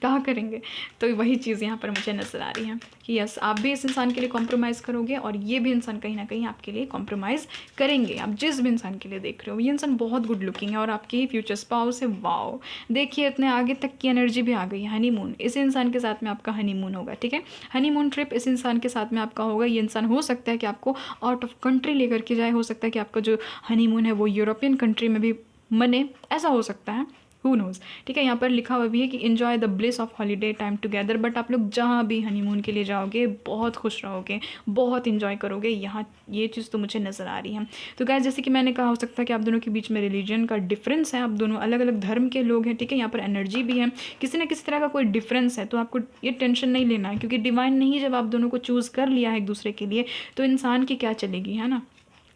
कहाँ करेंगे। तो वही चीज़ यहाँ पर मुझे नज़र आ रही है कि यस आप भी इस इंसान के लिए कॉम्प्रोमाइज़ करोगे और ये भी इंसान कहीं ना कहीं आपके लिए कॉम्प्रोमाइज़ करेंगे। आप जिस भी इंसान के लिए देख रहे हो, ये इंसान बहुत गुड लुकिंग है और आपकी फ्यूचर स्पाउस है। वाओ, देखिए इतने आगे तक की एनर्जी भी आ गई है। हनीमून, इस इंसान के साथ में आपका हनीमून होगा, ठीक है। हनीमून ट्रिप इस इंसान के साथ में आपका होगा। ये इंसान हो सकता है कि आपको आउट ऑफ कंट्री लेकर के जाए, हो सकता है कि आपका जो हनीमून है वो यूरोपियन कंट्री में भी मने, ऐसा हो सकता है, हु नोज़, ठीक है। यहाँ पर लिखा हुआ भी है कि enjoy the bliss of holiday time together. But आप लोग जहाँ भी हनीमून के लिए जाओगे बहुत खुश रहोगे, बहुत इन्जॉय करोगे, यहाँ ये चीज़ तो मुझे नज़र आ रही है। तो गाइस जैसे कि मैंने कहा, हो सकता है कि आप दोनों के बीच में रिलीजन का डिफरेंस है, आप दोनों अलग अलग धर्म के लोग हैं, ठीक है। यहाँ पर एनर्जी भी है, किसी न किसी तरह का कोई डिफरेंस है, तो आपको ये टेंशन नहीं लेना है, क्योंकि डिवाइन नहीं, जब आप दोनों को चूज़ कर लिया है एक दूसरे के लिए, तो इंसान की क्या चलेगी, है ना,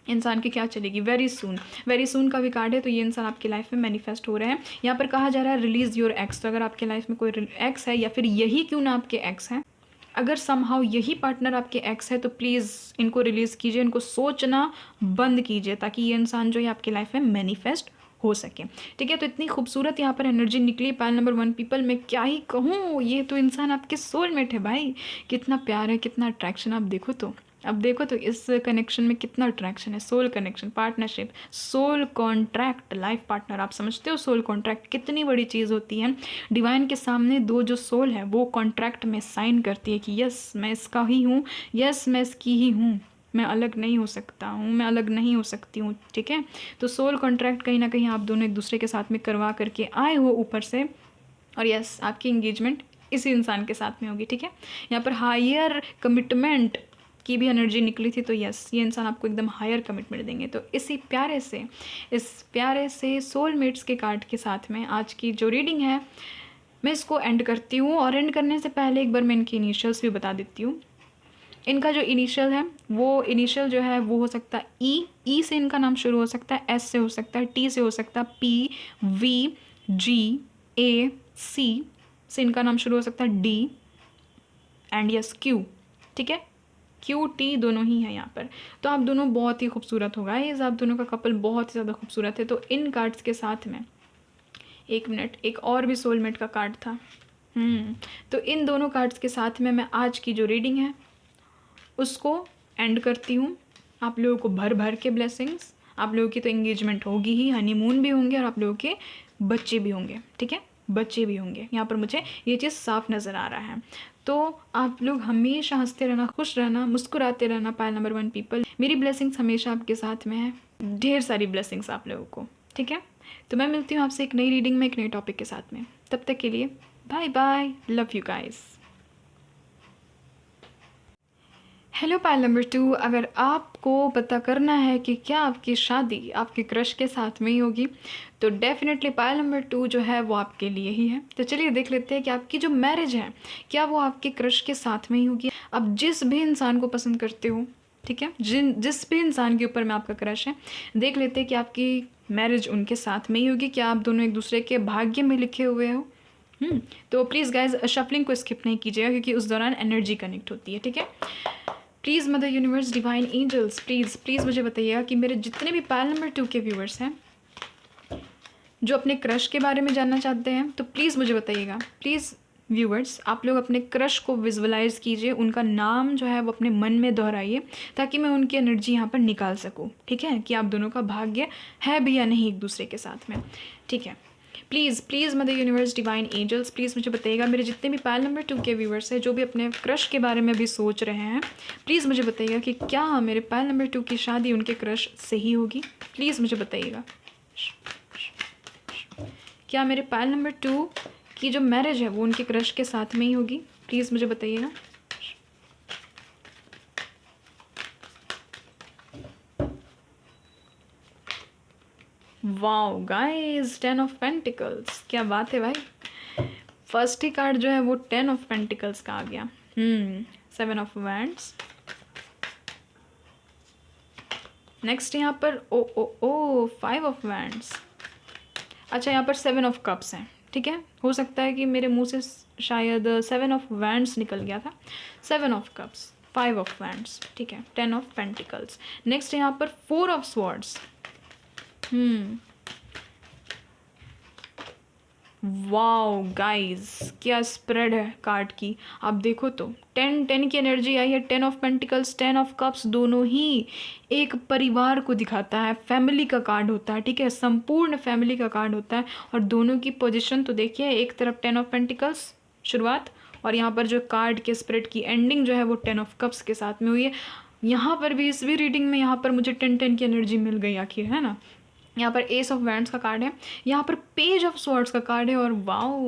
इंसान की क्या चलेगी। वेरी सून का भी कार्ड है, तो ये इंसान आपकी लाइफ में मैनिफेस्ट हो रहे हैं। यहाँ पर कहा जा रहा है रिलीज़ योर एक्स। तो अगर आपके लाइफ में कोई एक्स है, या फिर यही क्यों ना आपके एक्स हैं, अगर समहाउ यही पार्टनर आपके एक्स है, तो प्लीज़ इनको रिलीज़ कीजिए, इनको सोचना बंद कीजिए, ताकि ये इंसान जो है आपकी लाइफ में मैनिफेस्ट हो सके, ठीक है। तो इतनी खूबसूरत यहाँ पर एनर्जी निकली पाइल नंबर 1 पीपल, मैं क्या ही कहूँ, ये तो इंसान आपके सोलमेट है भाई। कितना प्यार है, कितना अट्रैक्शन, आप देखो तो, अब देखो तो इस कनेक्शन में कितना अट्रैक्शन है। Soul connection, partnership, soul contract, life partner, आप समझते हो सोल कॉन्ट्रैक्ट कितनी बड़ी चीज़ होती है। डिवाइन के सामने दो जो सोल है वो कॉन्ट्रैक्ट में साइन करती है कि यस मैं इसका ही हूँ, यस मैं इसकी ही हूँ, मैं अलग नहीं हो सकता हूँ, मैं अलग नहीं हो सकती हूँ, ठीक है। तो सोल कॉन्ट्रैक्ट कहीं ना कहीं आप दोनों एक दूसरे के साथ में करवा करके आए हो ऊपर से, और यस आपकी इंगेजमेंट इसी इंसान के साथ में होगी, ठीक है। यहाँ पर हायर कमिटमेंट की भी एनर्जी निकली थी, तो यस ये इंसान आपको एकदम हायर कमिटमेंट देंगे। तो इस प्यारे से सोलमेट्स के कार्ड के साथ में आज की जो रीडिंग है मैं इसको एंड करती हूँ। और एंड करने से पहले एक बार मैं इनकी इनिशियल्स भी बता देती हूँ। इनका जो इनिशियल है, वो इनिशियल जो है वो हो सकता है ई से इनका नाम शुरू हो सकता है, एस से हो सकता है, टी से हो सकता है, पी, वी, जी, ए, सी से इनका नाम शुरू हो सकता है, डी एंड यस क्यू, ठीक है। क्यू टी दोनों ही है यहाँ पर। तो आप दोनों बहुत ही खूबसूरत होगा, ये आप दोनों का कपल बहुत ही ज़्यादा खूबसूरत है। तो इन कार्ड्स के साथ में एक मिनट, एक और भी सोलमेट का कार्ड था। तो इन दोनों कार्ड्स के साथ में मैं आज की जो रीडिंग है उसको एंड करती हूँ। आप लोगों को भर भर के ब्लेसिंग्स, आप लोगों की तो एंगेजमेंट होगी ही, हनीमून भी होंगे, और आप लोगों के बच्चे भी होंगे, ठीक है, बच्चे भी होंगे। यहाँ पर मुझे ये चीज़ साफ नज़र आ रहा है। तो आप लोग हमेशा हंसते रहना, खुश रहना, मुस्कुराते रहना। पाइल नंबर 1 पीपल, मेरी ब्लेसिंग्स हमेशा आपके साथ में है, ढेर सारी ब्लेसिंग्स आप लोगों को, ठीक है। तो मैं मिलती हूँ आपसे एक नई रीडिंग में, एक नए टॉपिक के साथ में। तब तक के लिए bye bye, love you guys. Hello pile number 2, अगर आपको पता करना है कि क्या आपकी शादी आपके क्रश के साथ में ही होगी, तो डेफिनेटली पाइल नंबर 2 जो है वो आपके लिए ही है। तो चलिए देख लेते हैं कि आपकी जो मैरिज है क्या वो आपके क्रश के साथ में ही होगी। आप जिस भी इंसान को पसंद करते हो ठीक है, जिस भी इंसान के ऊपर में आपका क्रश है, देख लेते हैं कि आपकी मैरिज उनके साथ में ही होगी, क्या आप दोनों एक दूसरे के भाग्य में लिखे हुए हो। तो प्लीज़ गाइज शफलिंग को स्किप नहीं कीजिएगा, क्योंकि उस दौरान एनर्जी कनेक्ट होती है। ठीक है, please mother universe, divine angels, please please मुझे बताइएगा कि मेरे जितने भी पायल नंबर 2 के व्यूवर्स हैं जो अपने क्रश के बारे में जानना चाहते हैं, तो प्लीज़ मुझे बताइएगा। प्लीज़ व्यूवर्स, आप लोग अपने क्रश को विजुअलाइज़ कीजिए, उनका नाम जो है वो अपने मन में दोहराइए, ताकि मैं उनकी एनर्जी यहाँ पर निकाल सकूँ। ठीक है, कि आप दोनों का भाग्य है भी या नहीं एक दूसरे के साथ में। ठीक है, please please mother universe, divine angels, please मुझे बताइएगा, मेरे जितने भी पायल नंबर 2 के व्यूवर्स हैं जो भी अपने क्रश के बारे में भी सोच रहे हैं, प्लीज़ मुझे बताइएगा कि क्या मेरे पायल नंबर 2 की शादी उनके क्रश से ही होगी। प्लीज़ मुझे बताइएगा, क्या मेरे पायल नंबर 2 की जो मैरिज है वो उनके क्रश के साथ में ही होगी। प्लीज़ मुझे बताइएगा। वाओ गाइस, 10 ऑफ पेंटिकल्स, क्या बात है भाई। फर्स्ट ही कार्ड जो है वो 10 ऑफ पेंटिकल्स का आ गया। 7 ऑफ वैंड्स। नेक्स्ट यहाँ पर ओ 5 ऑफ वैंड्स। अच्छा, यहाँ पर 7 ऑफ कप्स हैं। ठीक है, हो सकता है कि मेरे मुंह से शायद 7 ऑफ वैंड्स निकल गया था। 7 ऑफ कप्स, 5 ऑफ वैंड्स, ठीक है, 10 ऑफ पेंटिकल्स। नेक्स्ट यहाँ पर 4 ऑफ स्वॉर्ड्स। वाओ गाइस, क्या स्प्रेड है कार्ड की, आप देखो तो 10 की एनर्जी आई है। 10 ऑफ पेंटिकल्स, 10 ऑफ कप्स, दोनों ही एक परिवार को दिखाता है, फैमिली का कार्ड होता है। ठीक है, संपूर्ण फैमिली का कार्ड होता है। और दोनों की पोजीशन तो देखिए, एक तरफ 10 ऑफ पेंटिकल्स शुरुआत, और यहाँ पर जो कार्ड के स्प्रेड की एंडिंग जो है वो 10 ऑफ कप्स के साथ में हुई है। यहाँ पर भी, इस भी रीडिंग में यहाँ पर मुझे 10 की एनर्जी मिल गई आखिर, है ना। यहाँ पर एस ऑफ वैंड्स का कार्ड है, यहाँ पर पेज ऑफ स्वॉर्ड्स का कार्ड है, और वाओ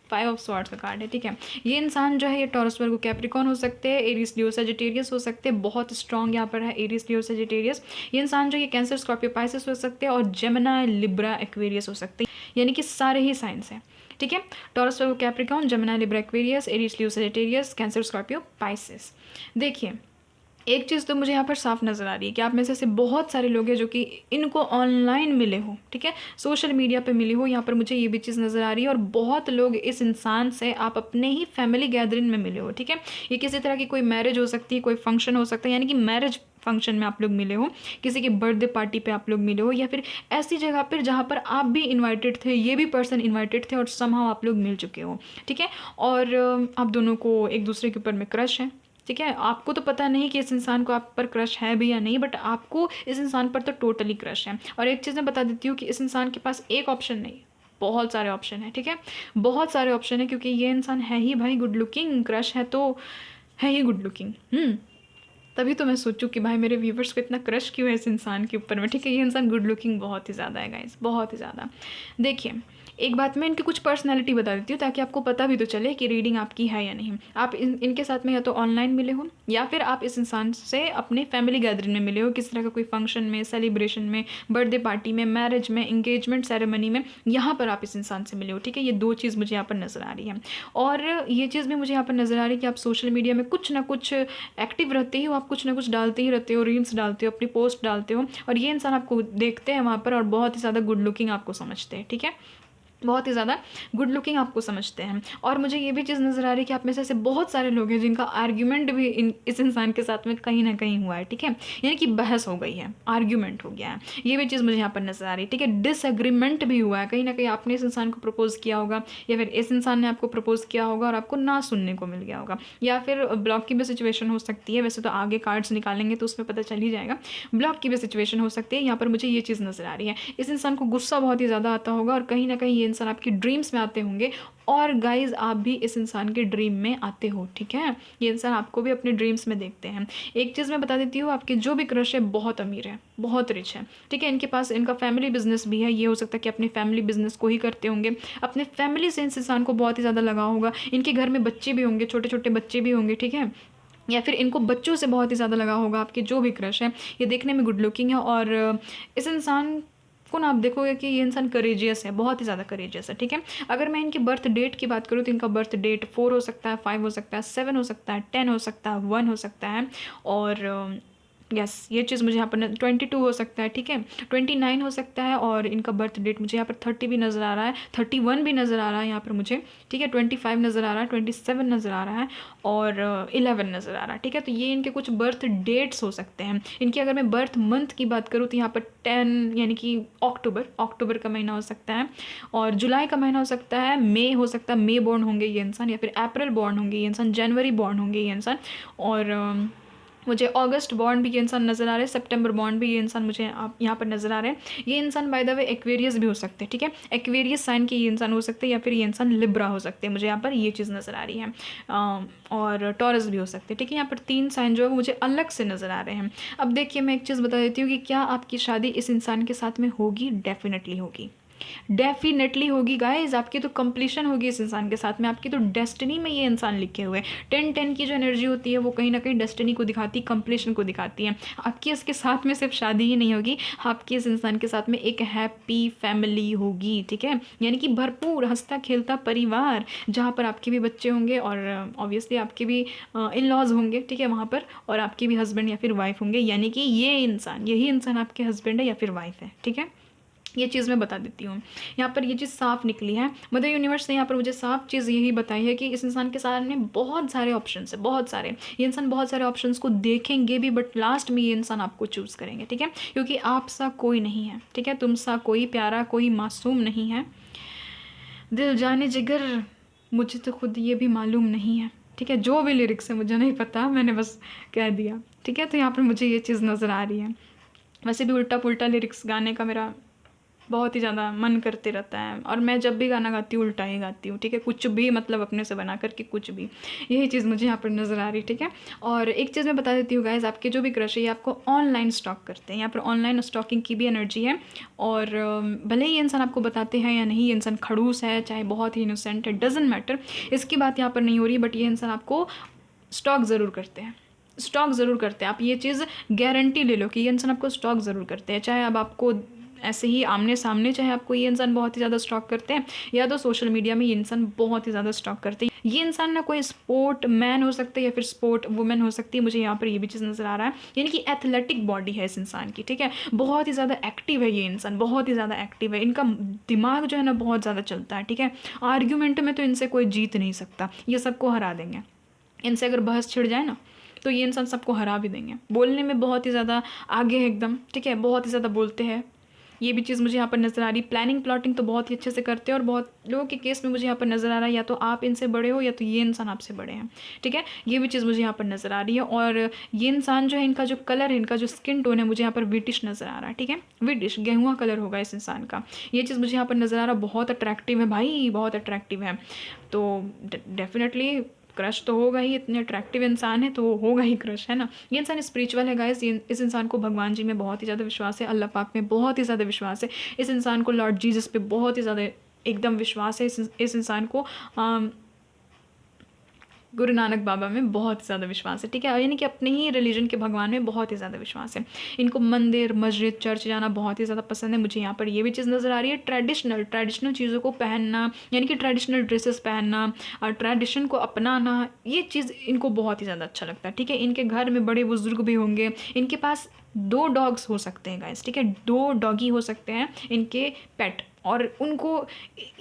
5 ऑफ स्वॉर्ड्स का कार्ड है। ठीक है, ये इंसान जो है ये टॉरस वर्गो कैप्रिकॉन हो सकते हैं, एरीज लियो सजिटेरियस हो सकते हैं, बहुत स्ट्रॉन्ग यहाँ पर है एरीज लियो सजिटेरियस। ये इंसान जो ये कैंसर स्कॉर्पियो पाइसेस हो सकते हैं, और जेमिनी लिब्रा एक्वेरियस हो सकते हैं, यानी कि सारे ही साइंस हैं। ठीक है, Taurus Virgo Capricorn, Gemini Libra Aquarius, Aries Leo Sagittarius, cancer Scorpio Pisces. देखिए, एक चीज़ तो मुझे यहाँ पर साफ नज़र आ रही है कि आप में से ऐसे बहुत सारे लोग हैं जो कि इनको ऑनलाइन मिले हो। ठीक है, सोशल मीडिया पे मिले हो, यहाँ पर मुझे ये भी चीज़ नज़र आ रही है। और बहुत लोग इस इंसान से आप अपने ही फैमिली गैदरिंग में मिले हो। ठीक है, ये किसी तरह की कोई मैरिज हो सकती है, कोई फंक्शन हो सकता है, यानी कि मैरिज फंक्शन में आप लोग मिले हो, किसी की बर्थडे पार्टी पे आप लोग मिले हो, या फिर ऐसी जगह पर जहाँ पर आप भी इन्वाइटेड थे, ये भी पर्सन इन्वाइटेड थे, और समहाउ आप लोग मिल चुके हो। ठीक है, और आप दोनों को एक दूसरे के ऊपर में क्रश है। ठीक है, आपको तो पता नहीं कि इस इंसान को आप पर क्रश है भी या नहीं, बट आपको इस इंसान पर तो टोटली क्रश है। और एक चीज़ मैं बता देती हूँ कि इस इंसान के पास एक ऑप्शन नहीं, बहुत सारे ऑप्शन है। ठीक है, बहुत सारे ऑप्शन है, क्योंकि ये इंसान है ही भाई गुड लुकिंग, क्रश है तो है ही गुड लुकिंग। तभी तो मैं सोचूं कि भाई मेरे व्यूवर्स को इतना क्रश क्यों है इस इंसान के ऊपर में। ठीक है, ये इंसान गुड लुकिंग बहुत ही ज़्यादा है गाइस, बहुत ही ज़्यादा। देखिए, एक बात मैं इनकी कुछ पर्सनैलिटी बता देती हूँ, ताकि आपको पता भी तो चले कि रीडिंग आपकी है या नहीं। आप इनके साथ में या तो ऑनलाइन मिले हो, या फिर आप इस इंसान से अपने फैमिली गैदरिंग में मिले हो, किस तरह का कोई फंक्शन में, सेलिब्रेशन में, बर्थडे पार्टी में, मैरिज में, इंगेजमेंट सेरेमनी में, यहाँ पर आप इस इंसान से मिले हो। ठीक है, ये 2 चीज़ मुझे यहाँ पर नज़र आ रही है। और ये चीज़ भी मुझे यहाँ पर नज़र आ रही है कि आप सोशल मीडिया में कुछ ना कुछ एक्टिव रहते हो, आप कुछ ना कुछ डालते ही रहते हो, रील्स डालते हो, अपनी पोस्ट डालते हो, और ये इंसान आपको देखते हैं वहाँ पर, और बहुत ही ज़्यादा गुड लुकिंग आपको समझते हैं। ठीक है, बहुत ही ज़्यादा गुड लुकिंग आपको समझते हैं। और मुझे ये भी चीज़ नज़र आ रही है कि आप में से ऐसे बहुत सारे लोग हैं जिनका आर्ग्यूमेंट भी इस इंसान के साथ में कहीं ना कहीं हुआ है। ठीक है, यानी कि बहस हो गई है, आर्ग्यूमेंट हो गया है, ये भी चीज़ मुझे यहाँ पर नज़र आ रही है। ठीक है, डिसएग्रीमेंट भी हुआ है, कहीं ना कहीं आपने इस इंसान को प्रपोज किया होगा, या फिर इस इंसान ने आपको प्रपोज किया होगा और आपको ना सुनने को मिल गया होगा, या फिर ब्लॉक की भी सिचुएशन हो सकती है। वैसे तो आगे कार्ड्स निकालेंगे तो उसमें पता चल ही जाएगा, ब्लॉक की भी सिचुएशन हो सकती है। यहाँ पर मुझे ये चीज़ नज़र आ रही है, इस इंसान को गुस्सा बहुत ही ज़्यादा आता होगा, और कहीं ना कहीं ये इंसान आपकी ड्रीम्स में आते होंगे, और गाइज आप भी इस इंसान के ड्रीम में आते हो। ठीक है, ये इंसान आपको भी अपने ड्रीम्स में देखते हैं। एक चीज़ मैं बता देती हूँ, आपके जो भी क्रश है बहुत अमीर है, बहुत रिच है। ठीक है, इनके पास इनका फैमिली बिजनेस भी है, ये हो सकता है कि अपने फैमिली बिजनेस को ही करते होंगे, अपने फैमिली से इस इंसान को बहुत ही ज़्यादा लगाव होगा, इनके घर में बच्चे भी होंगे, छोटे छोटे बच्चे भी होंगे। ठीक है, या फिर इनको बच्चों से बहुत ही ज़्यादा लगाव होगा। आपके जो भी क्रश है ये देखने में गुड लुकिंग है, और इस इंसान को ना आप देखोगे कि ये इंसान करेजियस है, बहुत ही ज़्यादा करेजियस है। ठीक है, अगर मैं इनकी बर्थ डेट की बात करूँ तो इनका बर्थ डेट 4 हो सकता है, 5 हो सकता है, 7 हो सकता है, 10 हो सकता है, 1 हो सकता है, और यस, ये चीज़ मुझे यहाँ पर 22 हो सकता है, ठीक है, 29 हो सकता है, और इनका बर्थ डेट मुझे यहाँ पर 30 भी नज़र आ रहा है, 31 भी नज़र आ रहा है यहाँ पर मुझे, ठीक है, 25 नज़र आ रहा है, 27 नज़र आ रहा है, और 11 नज़र आ रहा है, ठीक है। तो ये इनके कुछ बर्थ डेट्स हो सकते हैं। इनकी अगर मैं बर्थ मंथ की बात करूँ तो यहाँ पर 10 यानी कि अक्टूबर का महीना हो सकता है, और जुलाई का महीना हो सकता है, मई हो सकता है, मई बॉर्न होंगे ये इंसान, या फिर अप्रैल बॉर्न होंगे ये इंसान, जनवरी बॉर्न होंगे ये इंसान, और मुझे अगस्त बॉर्न भी ये इंसान नज़र आ रहे हैं, सितंबर बॉर्न भी ये इंसान मुझे आप यहाँ पर नज़र आ रहे हैं। ये इंसान बाय द वे एक्वेरियस भी हो सकते हैं, ठीक है, एक्वेरियस साइन के ये इंसान हो सकते हैं, या फिर ये इंसान लिब्रा हो सकते हैं, मुझे यहाँ पर ये चीज़ नज़र आ रही है, और टॉरस भी हो सकते हैं, ठीक है। यहाँ पर 3 साइन जो है वो मुझे अलग से नज़र आ रहे हैं। अब देखिए, मैं एक चीज़ बता देती हूँ कि क्या आपकी शादी इस इंसान के साथ में होगी? डेफिनेटली होगी, डेफिनेटली होगी गाइज। आपकी तो कंप्लीशन होगी इस इंसान के साथ में, आपकी तो डेस्टिनी में ये इंसान लिखे हुए हैं। 10-10 की जो एनर्जी होती है वो कहीं ना कहीं डेस्टिनी को दिखाती है, कंप्लीशन को दिखाती है। आपकी इसके साथ में सिर्फ शादी ही नहीं होगी, आपकी इस इंसान के साथ में एक हैप्पी फैमिली होगी, ठीक है, यानी कि भरपूर हंसता खेलता परिवार, जहाँ पर आपके भी बच्चे होंगे, और ऑब्वियसली आपके भी इन लॉज होंगे, ठीक है, वहाँ पर, और आपके भी हस्बैंड या फिर वाइफ होंगे, यानी कि ये इंसान, यही इंसान आपके हस्बैंड है या फिर वाइफ है, ठीक है। ये चीज़ मैं बता देती हूँ, यहाँ पर ये चीज़ साफ निकली है। मदर यूनिवर्स ने यहाँ पर मुझे साफ चीज़ यही बताई है कि इस इंसान के सामने बहुत सारे ऑप्शंस है, बहुत सारे, ये इंसान बहुत सारे ऑप्शंस को देखेंगे भी, बट लास्ट में ये इंसान आपको चूज़ करेंगे, ठीक है, क्योंकि आप सा कोई नहीं है, ठीक है, तुम सा कोई प्यारा, कोई मासूम नहीं है। दिल जाने जिगर, मुझे तो खुद ये भी मालूम नहीं है, ठीक है, जो भी लिरिक्स है मुझे नहीं पता, मैंने बस कह दिया, ठीक है। तो यहाँ पर मुझे ये चीज़ नज़र आ रही है। वैसे भी उल्टा पुल्टा लिरिक्स गाने का मेरा बहुत ही ज़्यादा मन करते रहता है, और मैं जब भी गाना गाती हूँ उल्टा ही गाती हूँ, ठीक है, कुछ भी मतलब अपने से बना करके कुछ भी, यही चीज़ मुझे यहाँ पर नज़र आ रही है, ठीक है। और एक चीज़ मैं बता देती हूँ गाइस, आपके जो भी क्रश है ये आपको ऑनलाइन स्टॉक करते हैं, यहाँ पर ऑनलाइन स्टॉकिंग की भी एनर्जी है, और भले ही ये इंसान आपको बताते हैं या नहीं, ये इंसान खड़ूस है चाहे बहुत ही इनोसेंट है, डजेंट मैटर, इसकी बात यहाँ पर नहीं हो रही, बट ये इंसान आपको स्टॉक ज़रूर करते हैं, स्टॉक ज़रूर करते हैं। आप ये चीज़ गारंटी ले लो कि ये इंसान आपको स्टॉक ज़रूर करते हैं, चाहे अब आपको ऐसे ही आमने सामने, चाहे आपको ये इंसान बहुत ही ज़्यादा स्टॉक करते हैं, या तो सोशल मीडिया में ये इंसान बहुत ही ज़्यादा स्टॉक करते हैं। ये इंसान ना कोई स्पोर्ट मैन हो सकता है या फिर स्पोर्ट वुमेन हो सकती है, मुझे यहाँ पर ये भी चीज़ नज़र आ रहा है, यानी कि एथलेटिक बॉडी है इस इंसान की, ठीक है, बहुत ही ज़्यादा एक्टिव है ये इंसान, बहुत ही ज़्यादा एक्टिव है, इनका दिमाग जो है ना बहुत ज़्यादा चलता है, ठीक है। आर्ग्यूमेंट में तो इनसे कोई जीत नहीं सकता, ये सबको हरा देंगे, इनसे अगर बहस छिड़ जाए ना तो ये इंसान सबको हरा भी देंगे। बोलने में बहुत ही ज़्यादा आगे है एकदम, ठीक है, बहुत ही ज़्यादा बोलते हैं, ये भी चीज़ मुझे यहाँ पर नज़र आ रही। प्लानिंग प्लॉटिंग तो बहुत ही अच्छे से करते हैं, और बहुत लोगों के केस में मुझे यहाँ पर नज़र आ रहा है या तो आप इनसे बड़े हो या तो ये इंसान आपसे बड़े हैं, ठीक है, ये भी चीज़ मुझे यहाँ पर नज़र आ रही है। और ये इंसान जो है, इनका जो कलर है, इनका जो स्किन टोन है, मुझे यहाँ पर विटिश नज़र आ रहा है, ठीक है, विटिश गेहुआ कलर होगा इस इंसान का, ये चीज़ मुझे यहाँ पर नज़र आ रहा है। बहुत अट्रैक्टिव है भाई, बहुत अट्रैक्टिव है, तो डेफिनेटली क्रश तो होगा ही, इतने अट्रैक्टिव इंसान है तो होगा ही क्रश, है ना। ये इंसान स्पिरिचुअल है गाइस, इस इंसान को भगवान जी में बहुत ही ज़्यादा विश्वास है, अल्लाह पाक में बहुत ही ज़्यादा विश्वास है, इस इंसान को लॉर्ड जीसस पे बहुत ही ज़्यादा एकदम विश्वास है, इस इंसान को गुरु नानक बाबा में बहुत ज़्यादा विश्वास है, ठीक है, यानी कि अपने ही रिलीजन के भगवान में बहुत ही ज़्यादा विश्वास है। इनको मंदिर मस्जिद चर्च जाना बहुत ही ज़्यादा पसंद है, मुझे यहाँ पर ये भी चीज़ नज़र आ रही है। ट्रेडिशनल चीज़ों को पहनना, यानी कि ट्रेडिशनल ड्रेसेस पहनना और ट्रेडिशन को अपनाना, ये चीज़ इनको बहुत ही ज़्यादा अच्छा लगता है, ठीक है। इनके घर में बड़े बुजुर्ग भी होंगे, इनके पास 2 डॉग्स हो सकते हैं गाइस, ठीक है, 2 डॉगी हो सकते हैं इनके पेट, और उनको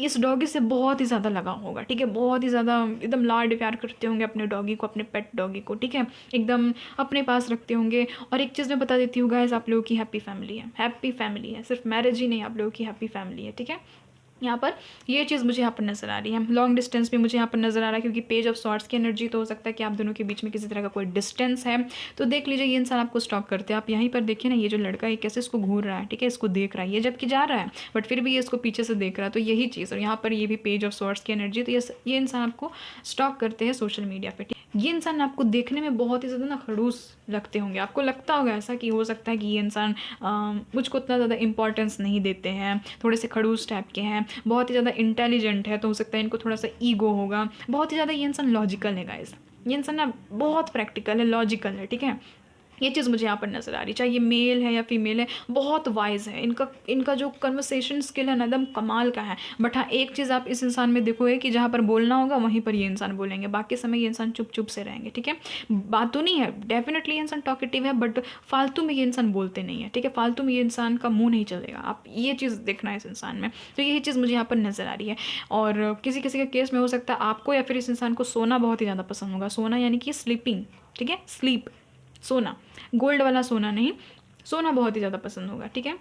इस डॉगी से बहुत ही ज़्यादा लगाव होगा, ठीक है, बहुत ही ज़्यादा एकदम लाड प्यार करते होंगे अपने डॉगी को, अपने पेट डॉगी को, ठीक है, एकदम अपने पास रखते होंगे। और एक चीज़ मैं बता देती हूँ गाइस, आप लोगों की हैप्पी फैमिली है, हैप्पी फैमिली है, सिर्फ मैरिज ही नहीं, आप लोगों की हैप्पी फैमिली है, ठीक है। यहाँ पर ये चीज़ मुझे यहाँ पर नज़र आ रही है। लॉन्ग डिस्टेंस भी मुझे यहाँ पर नज़र आ रहा है, क्योंकि पेज ऑफ सॉर्ट्स की एनर्जी, तो हो सकता है कि आप दोनों के बीच में किसी तरह का कोई डिस्टेंस है। तो देख लीजिए, ये इंसान आपको स्टॉक करते हैं। आप यहीं पर देखिए ना, ये जो लड़का है कैसे इसको घूर रहा है, ठीक है, इसको देख रहा है, ये जबकि जा रहा है बट फिर भी ये इसको पीछे से देख रहा है, तो यही चीज़। और यहाँ पर ये भी पेज ऑफ सॉर्ट्स की एनर्जी, तो ये इंसान आपको स्टॉक करते हैं सोशल मीडिया पर। ये इंसान आपको देखने में बहुत ही ज़्यादा ना खड़ूस लगते होंगे, आपको लगता होगा ऐसा कि हो सकता है कि ये इंसान मुझको उतना ज़्यादा इंपॉर्टेंस नहीं देते हैं, थोड़े से खड़ूस टाइप के हैं, बहुत ही ज़्यादा इंटेलिजेंट है, तो हो सकता है इनको थोड़ा सा ईगो होगा, बहुत ही ज़्यादा ये इंसान लॉजिकल है गाइस, ये इंसान ना बहुत प्रैक्टिकल है, लॉजिकल है, ठीक है। ये चीज़ मुझे यहाँ पर नज़र आ रही, चाहे ये मेल है या फीमेल है, बहुत वाइज़ है। इनका इनका जो कन्वर्सेशन स्किल है ना एकदम कमाल का है। बट हाँ, एक चीज़ आप इस इंसान में देखोगे कि जहाँ पर बोलना होगा वहीं पर ये इंसान बोलेंगे, बाकी समय ये इंसान चुप-चुप से रहेंगे, ठीक है? बात तो नहीं है, डेफ़िनेटली ये इंसान टॉकेटिव है, बट फालतू में ये इंसान बोलते नहीं है, ठीक है? फालतू में ये इंसान का मुँह नहीं चलेगा, आप ये चीज़ देखना है इस इंसान में। तो यही चीज़ मुझे यहाँ पर नज़र आ रही है। और किसी-किसी के केस में हो सकता है आपको या फिर इस इंसान को सोना बहुत ही ज़्यादा पसंद होगा। सोना यानी कि स्लीपिंग, ठीक है? स्लीप, सोना, गोल्ड वाला सोना नहीं, सोना बहुत ही ज़्यादा पसंद होगा, ठीक है?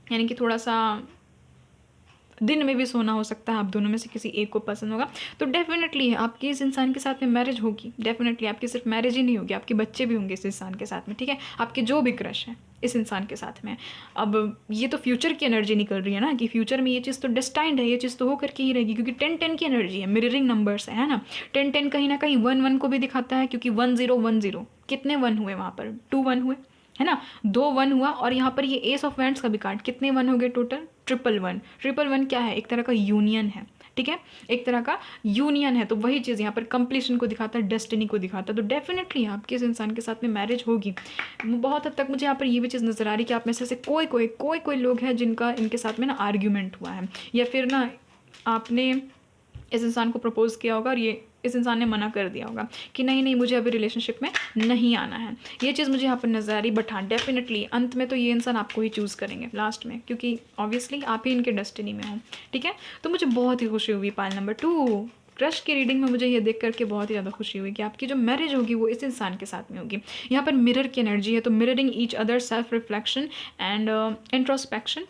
यानी कि थोड़ा-सा दिन में भी सोना हो सकता है, आप दोनों में से किसी एक को पसंद होगा। तो डेफ़िनेटली आपकी इस इंसान के साथ में मैरिज होगी, डेफ़िनेटली आपकी सिर्फ मैरिज ही नहीं होगी, आपके बच्चे भी होंगे इस इंसान के साथ में, ठीक है? आपके जो भी क्रश हैं इस इंसान के साथ में। अब ये तो फ्यूचर की एनर्जी निकल रही है ना, कि फ्यूचर में ये चीज़ तो डेस्टाइन्ड है, ये चीज़ तो हो करके ही रहेगी, क्योंकि 10-10 की एनर्जी है, मिररिंग नंबर्स है ना? 10-10 कहीं न कहीं 1-1 को भी दिखाता है, क्योंकि 10-10 कितने 1 हुए वहाँ पर? 2 1 हुए, है ना? 2 1 हुआ, और यहाँ पर ये एस ऑफ वैंड्स का भी कार्ड, कितने 1 हो गए टोटल? ट्रिपल 1। ट्रिपल 1 क्या है? एक तरह का यूनियन है, ठीक है? एक तरह का यूनियन है। तो वही चीज़ यहाँ पर कंप्लीशन को दिखाता है, डेस्टिनी को दिखाता है। तो डेफिनेटली आपके इस इंसान के साथ में मैरिज होगी। बहुत हद तक मुझे यहाँ पर ये भी चीज़ नज़र आ रही है कि आप में से कोई लोग हैं जिनका इनके साथ में ना आर्ग्यूमेंट हुआ है, या फिर ना आपने इस इंसान को प्रपोज़ किया होगा और ये इस इंसान ने मना कर दिया होगा कि नहीं नहीं, मुझे अभी रिलेशनशिप में नहीं आना है। ये चीज़ मुझे यहाँ पर नज़र आ रही। बट हाँ, डेफिनेटली अंत में तो ये इंसान आपको ही चूज़ करेंगे लास्ट में, क्योंकि ऑब्वियसली आप ही इनके डेस्टिनी में हो, ठीक है? तो मुझे बहुत ही खुशी हुई पाइल नंबर 2 क्रश की रीडिंग में। मुझे ये देख करके बहुत ही ज़्यादा खुशी हुई कि आपकी जो मैरिज होगी वो इस इंसान के साथ में होगी। यहाँ पर मिरर की एनर्जी है, तो mirroring each other, self reflection and introspection,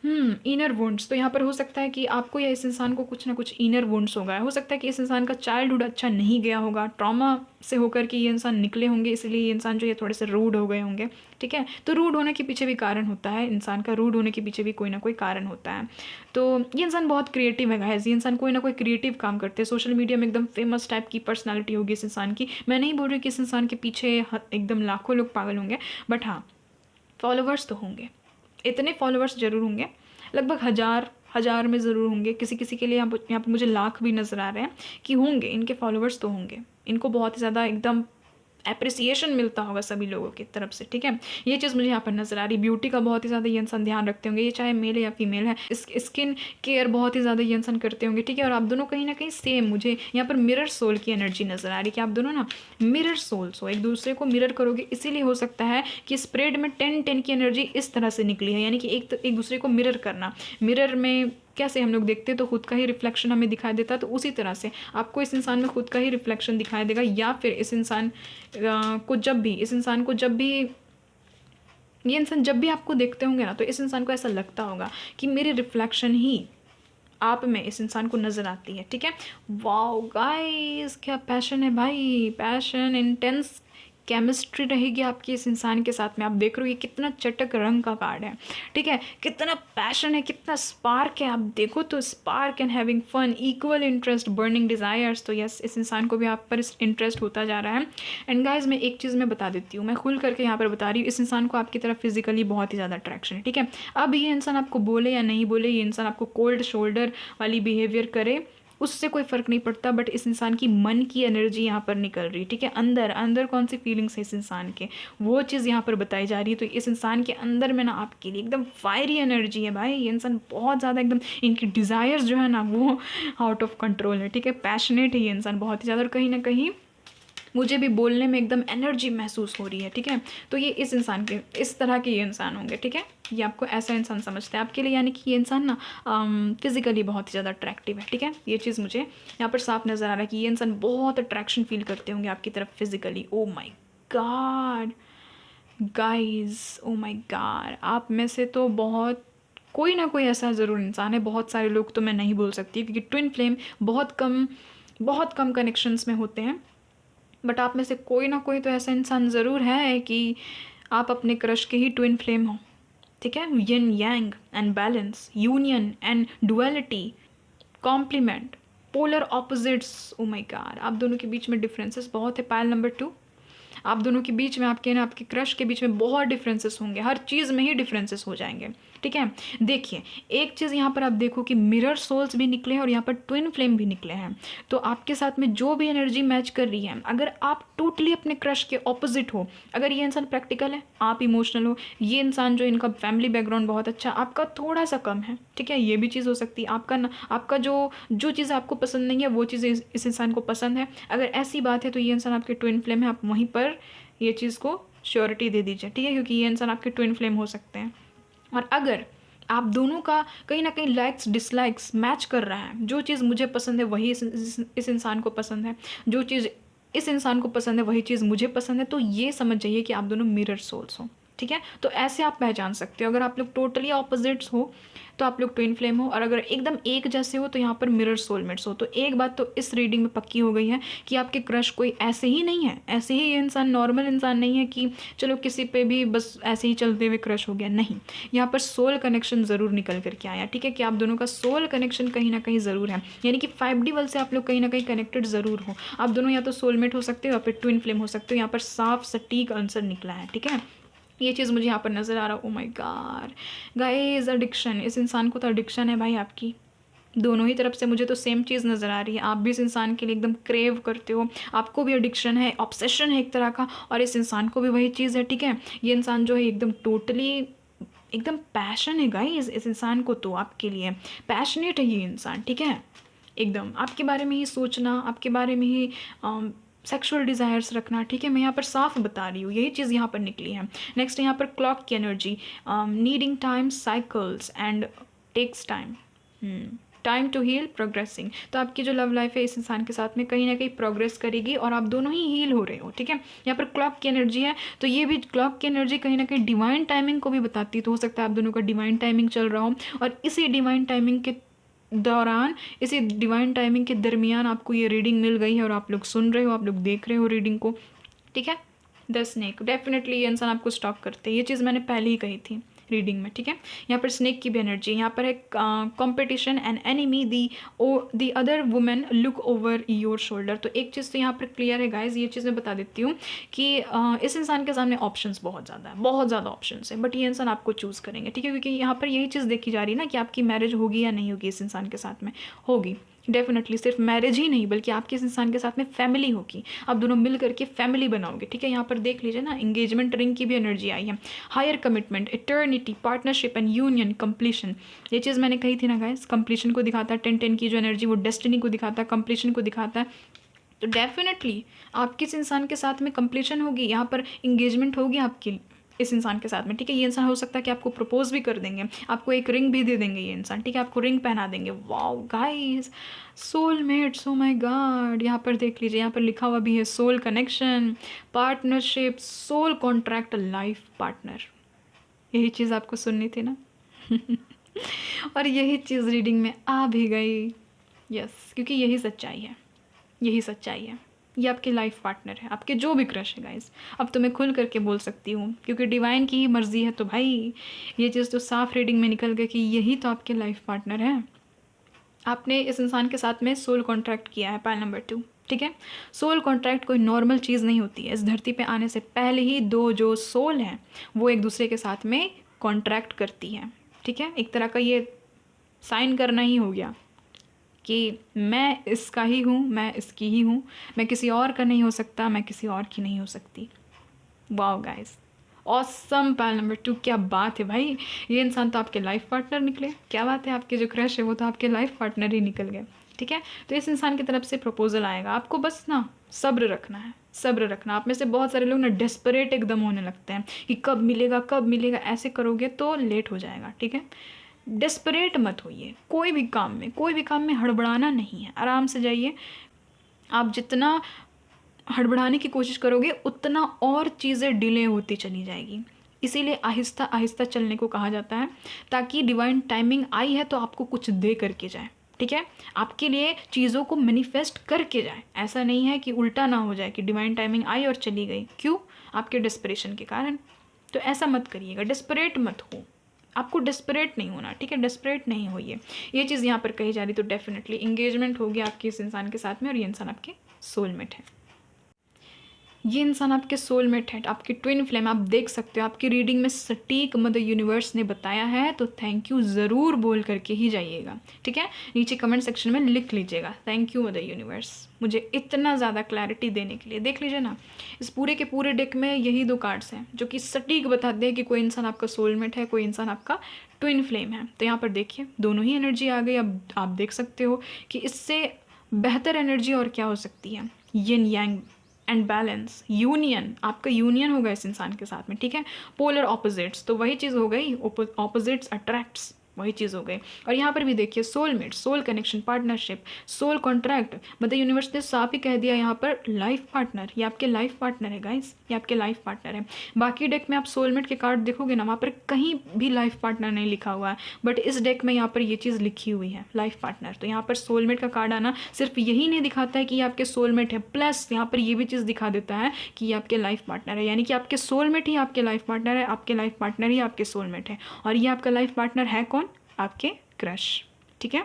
inner wounds. तो यहाँ पर हो सकता है कि आपको या इस इंसान को कुछ ना कुछ इनर वुंड्स हो गया है। हो सकता है कि इस इंसान का चाइल्डहुड अच्छा नहीं गया होगा, ट्रॉमा से होकर के ये इंसान निकले होंगे, इसलिए ये इंसान जो ये थोड़े से रूड हो गए होंगे, ठीक है? तो रूड होने के पीछे भी कारण होता है, इंसान का रूड होने के पीछे भी कोई ना कोई कारण होता है। तो ये इंसान बहुत क्रिएटिव है गाइस, ये इंसान कोई ना कोई क्रिएटिव काम करते हैं। सोशल मीडिया में एकदम फेमस टाइप की पर्सनैलिटी होगी इस इंसान की। मैं नहीं बोल रही कि इस इंसान के पीछे एकदम लाखों लोग पागल होंगे, बट हाँ, फॉलोवर्स तो होंगे, इतने फॉलोवर्स ज़रूर होंगे, लगभग हज़ार में ज़रूर होंगे। किसी किसी के लिए यहाँ पर मुझे लाख भी नज़र आ रहे हैं कि होंगे, इनके फॉलोवर्स तो होंगे। इनको बहुत ही ज़्यादा एकदम एप्रिसिएशन मिलता होगा सभी लोगों की तरफ से, ठीक है? ये चीज़ मुझे यहाँ पर नज़र आ रही। ब्यूटी का बहुत ही ज़्यादा ये इंसान ध्यान रखते होंगे, ये चाहे मेल है या फीमेल है। स्किन केयर बहुत ही ज़्यादा ये इंसान करते होंगे, ठीक है? और आप दोनों कहीं ना कहीं सेम, मुझे यहाँ पर मिरर सोल की एनर्जी नज़र आ रही कि आप दोनों ना मिरर सोल्स हो, एक दूसरे को मिरर करोगे। इसीलिए हो सकता है कि स्प्रेड में 10-10 की एनर्जी इस तरह से निकली है, यानी कि एक दूसरे को मिरर करना। मिरर में कैसे हम लोग देखते हैं तो खुद का ही रिफ्लेक्शन हमें दिखाई देता है, तो उसी तरह से आपको इस इंसान में खुद का ही रिफ्लेक्शन दिखाई देगा। या फिर इस इंसान को जब भी ये इंसान जब भी आपको देखते होंगे ना, तो इस इंसान को ऐसा लगता होगा कि मेरी रिफ्लेक्शन ही आप में इस इंसान को नज़र आती है, ठीक है? वाओ गाइस, क्या पैशन है भाई, पैशन, इंटेंस केमिस्ट्री रहेगी आपकी इस इंसान के साथ में। आप देख रहे हो ये कितना चटक रंग का कार्ड है, ठीक है? कितना पैशन है, कितना स्पार्क है। आप देखो तो spark and having fun, equal interest, burning desires. तो यस, इस इंसान को भी आप पर इस इंटरेस्ट होता जा रहा है। एंड गाइज, मैं एक चीज़ मैं बता देती हूँ, मैं खुल करके यहाँ पर बता रही हूँ, इस इंसान को आपकी तरफ फिजिकली बहुत ही ज़्यादा अट्रैक्शन है, ठीक है? अब ये इंसान आपको बोले या नहीं बोले, ये इंसान आपको कोल्ड शोल्डर वाली बिहेवियर करे, उससे कोई फ़र्क नहीं पड़ता। बट इस इंसान की मन की एनर्जी यहाँ पर निकल रही है, ठीक है? अंदर कौन सी फीलिंग्स है इस इंसान के, वो चीज़ यहाँ पर बताई जा रही है। तो इस इंसान के अंदर में ना आपके लिए एकदम फायरी एनर्जी है भाई। ये इंसान बहुत ज़्यादा एकदम, इनकी डिज़ायर्स जो है ना वो आउट ऑफ कंट्रोल है, ठीक है? पैशनेट है ये इंसान बहुत ही ज़्यादा, और कहीं ना कहीं मुझे भी बोलने में एकदम एनर्जी महसूस हो रही है, ठीक है? तो ये इस इंसान के, इस तरह के ये इंसान होंगे, ठीक है? ये आपको ऐसा इंसान समझते हैं आपके लिए, यानी कि ये इंसान ना फिजिकली बहुत ही ज़्यादा अट्रैक्टिव है, ठीक है? ये चीज़ मुझे यहाँ पर साफ नज़र आ रहा है कि ये इंसान बहुत अट्रैक्शन फील करते होंगे आपकी तरफ फिजिकली। ओ माई गॉड गाइज, ओ माई गॉड, आप में से तो कोई ना कोई ऐसा ज़रूर इंसान है, बहुत सारे लोग तो मैं नहीं बोल सकती क्योंकि ट्विन फ्लेम बहुत कम कनेक्शंस में होते हैं। बट आप में से कोई ना कोई तो ऐसा इंसान ज़रूर है कि आप अपने क्रश के ही ट्विन फ्लेम हो, ठीक है? Yin yang and balance, union and duality, complement, polar opposites. Oh my God, आप दोनों के बीच में डिफरेंसेस बहुत है। पायल नंबर 2, आप दोनों के बीच में, आपके क्रश के बीच में बहुत डिफरेंसेस होंगे, हर चीज़ में ही डिफरेंसेस हो जाएंगे, ठीक है। देखिए, एक चीज़ यहाँ पर आप देखो कि मिरर सोल्स भी निकले हैं और यहाँ पर ट्विन फ्लेम भी निकले हैं। तो आपके साथ में जो भी एनर्जी मैच कर रही है, अगर आप टोटली अपने क्रश के ऑपोजिट हो, अगर ये इंसान प्रैक्टिकल है, आप इमोशनल हो, ये इंसान जो इनका फैमिली बैकग्राउंड बहुत अच्छा, आपका थोड़ा सा कम है, ठीक है, ये भी चीज़ हो सकती है। आपका जो जो चीज़ आपको पसंद नहीं है वो चीज़ इस इंसान को पसंद है, अगर ऐसी बात है तो ये इंसान आपके ट्विन फ्लेम है। आप वहीं पर ये चीज़ को श्योरिटी दे दीजिए, ठीक है, क्योंकि ये इंसान आपके ट्विन फ्लेम हो सकते हैं। और अगर आप दोनों का कहीं ना कहीं लाइक्स डिसलाइक्स मैच कर रहा है, जो चीज़ मुझे पसंद है वही इस इंसान को पसंद है, जो चीज़ इस इंसान को पसंद है वही चीज़ मुझे पसंद है, तो ये समझ जाइए कि आप दोनों मिरर सोल्स हो, ठीक है। तो ऐसे आप पहचान सकते हो। अगर आप लोग टोटली ऑपोजिट्स हो तो आप लोग ट्विन फ्लेम हो, और अगर एकदम एक जैसे हो तो यहाँ पर मिरर सोलमेट्स हो। तो एक बात तो इस रीडिंग में पक्की हो गई है कि आपके क्रश कोई ऐसे ही नहीं है, ऐसे ही ये इंसान नॉर्मल इंसान नहीं है कि चलो किसी पे भी बस ऐसे ही चलते हुए क्रश हो गया, नहीं, यहाँ पर सोल कनेक्शन ज़रूर निकल करके आया, ठीक है, कि आप दोनों का सोल कनेक्शन कहीं ना कहीं ज़रूर है, यानी कि 5D वर्ल्ड से आप लोग कहीं ना कहीं कनेक्टेड ज़रूर हो। आप दोनों या तो सोलमेट हो सकते हो या फिर ट्विन फ्लेम हो सकते हो। यहाँ पर साफ सटीक आंसर निकला है, ठीक है, ये चीज़ मुझे यहाँ पर नज़र आ रहा है। ओ माय गॉड गाइस, एडिक्शन, इस इंसान को तो एडिक्शन है भाई आपकी, दोनों ही तरफ से मुझे तो सेम चीज़ नज़र आ रही है। आप भी इस इंसान के लिए एकदम क्रेव करते हो, आपको भी एडिक्शन है, ऑब्सेशन है एक तरह का, और इस इंसान को भी वही चीज़ है, ठीक है। ये इंसान जो है एकदम टोटली एकदम पैशन है गाइस, इस इंसान को तो आपके लिए पैशनेट है ये इंसान, ठीक है, एकदम आपके बारे में ही सोचना, आपके बारे में ही सेक्सुअल डिज़ायर्स रखना, ठीक है, मैं यहाँ पर साफ बता रही हूँ, यही चीज़ यहाँ पर निकली है। नेक्स्ट यहाँ पर क्लॉक की energy, needing time cycles and takes time, time to heal progressing. तो आपकी जो लव लाइफ है इस इंसान के साथ में कहीं ना कहीं प्रोग्रेस करेगी और आप दोनों ही हील हो रहे हो, ठीक है। यहाँ पर क्लॉक की एनर्जी है, तो ये भी क्लॉक की एनर्जी कहीं ना कहीं डिवाइन टाइमिंग को भी बताती है। तो हो सकता है आप दोनों का डिवाइन टाइमिंग चल रहा हो, और इसी डिवाइन टाइमिंग के दौरान, इसी डिवाइन टाइमिंग के दरमियान आपको ये रीडिंग मिल गई है और आप लोग सुन रहे हो, आप लोग देख रहे हो रीडिंग को, ठीक है। द स्नेक, डेफिनेटली ये इंसान आपको स्टॉक करते हैं, ये चीज़ मैंने पहले ही कही थी रीडिंग में, ठीक है। यहाँ पर स्नेक की भी एनर्जी, यहाँ पर है competition and enemy, the other women look over your shoulder. तो एक चीज़ तो यहाँ पर क्लियर है गाइज, ये चीज़ मैं बता देती हूँ कि इस इंसान के सामने ऑप्शंस बहुत ज़्यादा है, बहुत ज़्यादा ऑप्शंस है, बट ये इंसान आपको चूज़ करेंगे, ठीक है, क्योंकि यहाँ पर यही चीज़ देखी जा रही है ना कि आपकी मैरिज होगी या नहीं होगी, इस इंसान के साथ में होगी डेफिनेटली। सिर्फ मैरिज ही नहीं बल्कि आपके इस इंसान के साथ में फैमिली होगी, आप दोनों मिल करके फैमिली बनाओगे, ठीक है। यहाँ पर देख लीजिए ना, एंगेजमेंट रिंग की भी एनर्जी आई है, higher commitment, eternity, partnership and union, completion. ये चीज़ मैंने कही थी ना गाइस, कंप्लीशन को दिखाता है 10-10 की जो एनर्जी, वो डेस्टिनी को दिखाता है, कंप्लीशन को दिखाता है। तो डेफिनेटली आपके इस इंसान के साथ में कंप्लीशन होगी, यहाँ पर इंगेजमेंट होगी आपकी इस इंसान के साथ में, ठीक है। ये इंसान हो सकता है कि आपको प्रपोज भी कर देंगे, आपको एक रिंग भी दे देंगे ये इंसान, ठीक है, आपको रिंग पहना देंगे। Wow guys, soulmates, O my God, यहाँ पर देख लीजिए, यहाँ पर लिखा हुआ भी है soul connection, partnership, soul contract, life partner. यही चीज़ आपको सुननी थी ना और यही चीज़ रीडिंग में आ भी गई, यस, क्योंकि यही सच्चाई है, यही सच्चाई है, ये आपके लाइफ पार्टनर है, आपके जो भी क्रश है गाइस। अब तो मैं खुल करके बोल सकती हूँ क्योंकि डिवाइन की ही मर्जी है, तो भाई ये चीज़ तो साफ रीडिंग में निकल गई कि यही तो आपके लाइफ पार्टनर है। आपने इस इंसान के साथ में सोल कॉन्ट्रैक्ट किया है, पॉइंट नंबर 2, ठीक है। सोल कॉन्ट्रैक्ट कोई नॉर्मल चीज़ नहीं होती है, इस धरती पे आने से पहले ही दो जो सोल हैं वो एक दूसरे के साथ में कॉन्ट्रैक्ट करती है, ठीक है। एक तरह का ये साइन करना ही हो गया कि मैं इसका ही हूँ, मैं इसकी ही हूँ, मैं किसी और का नहीं हो सकता, मैं किसी और की नहीं हो सकती। वाओ गाइस, ऑसम, पैल नंबर 2, क्या बात है भाई, ये इंसान तो आपके लाइफ पार्टनर निकले, क्या बात है, आपके जो क्रश है वो तो आपके लाइफ पार्टनर ही निकल गए, ठीक है। तो इस इंसान की तरफ से प्रपोजल आएगा, आपको बस ना सब्र रखना है, सब्र रखना। आप में से बहुत सारे लोग ना डेस्परेट एकदम होने लगते हैं कि कब मिलेगा कब मिलेगा, ऐसे करोगे तो लेट हो जाएगा, ठीक है। डेस्परेट मत होइए, कोई भी काम में हड़बड़ाना नहीं है, आराम से जाइए। आप जितना हड़बड़ाने की कोशिश करोगे उतना और चीज़ें डिले होती चली जाएगी, इसीलिए आहिस्ता आहिस्ता चलने को कहा जाता है, ताकि डिवाइन टाइमिंग आई है तो आपको कुछ दे करके जाए, ठीक है, आपके लिए चीज़ों को मैनिफेस्ट करके जाए। ऐसा नहीं है कि उल्टा ना हो जाए कि डिवाइन टाइमिंग आई और चली गई, क्यों, आपके डेस्परेशन के कारण। तो ऐसा मत करिएगा, डेस्परेट मत हो, आपको डेस्परेट नहीं होना, ठीक है, डेस्परेट नहीं होइए, ये चीज़ यहाँ पर कही जा रही। तो डेफिनेटली इंगेजमेंट होगी आपके इस इंसान के साथ में और ये इंसान आपके सोलमेट है। ये इंसान आपके सोलमेट है, आपकी ट्विन फ्लेम, आप देख सकते हो आपकी रीडिंग में सटीक मदर यूनिवर्स ने बताया है, तो थैंक यू ज़रूर बोल करके ही जाइएगा, ठीक है। नीचे कमेंट सेक्शन में लिख लीजिएगा थैंक यू मदर यूनिवर्स, मुझे इतना ज़्यादा क्लैरिटी देने के लिए। देख लीजिए ना, इस पूरे के पूरे डेक में यही 2 कार्ड्स हैं जो कि सटीक बताते हैं कि कोई इंसान आपका सोलमेट है, कोई इंसान आपका ट्विन फ्लेम है। तो यहाँ पर देखिए दोनों ही एनर्जी आ गई। अब आप देख सकते हो कि इससे बेहतर एनर्जी और क्या हो सकती है। Yin yang and balance, union, आपका यूनियन होगा इस इंसान के साथ में, ठीक है। पोलर ऑपोजिट्स, तो वही चीज़ हो गई, ऑपोजिट्स अट्रैक्ट्स, वही चीज़ हो गई। और यहाँ पर भी देखिए soulmate, soul connection, partnership, soul contract, मतलब यूनिवर्स ने साफ ही कह दिया यहाँ पर लाइफ पार्टनर, ये आपके लाइफ पार्टनर है गाइस, ये आपके लाइफ पार्टनर है। बाकी डेक में आप सोलमेट के कार्ड देखोगे ना, वहाँ पर कहीं भी लाइफ पार्टनर नहीं लिखा हुआ है, बट इस डेक में यहाँ पर ये चीज़ लिखी हुई है लाइफ पार्टनर। तो यहाँ पर सोलमेट का कार्ड आना सिर्फ यही नहीं दिखाता है कि ये आपके सोलमेट है, प्लस यहाँ पर ये भी चीज़ दिखा देता है कि ये आपके लाइफ पार्टनर है, यानी कि आपके सोलमेट ही आपके लाइफ पार्टनर है, आपके लाइफ पार्टनर ही आपके सोलमेट है। और ये आपका लाइफ पार्टनर है कौन? आपके क्रश, ठीक है।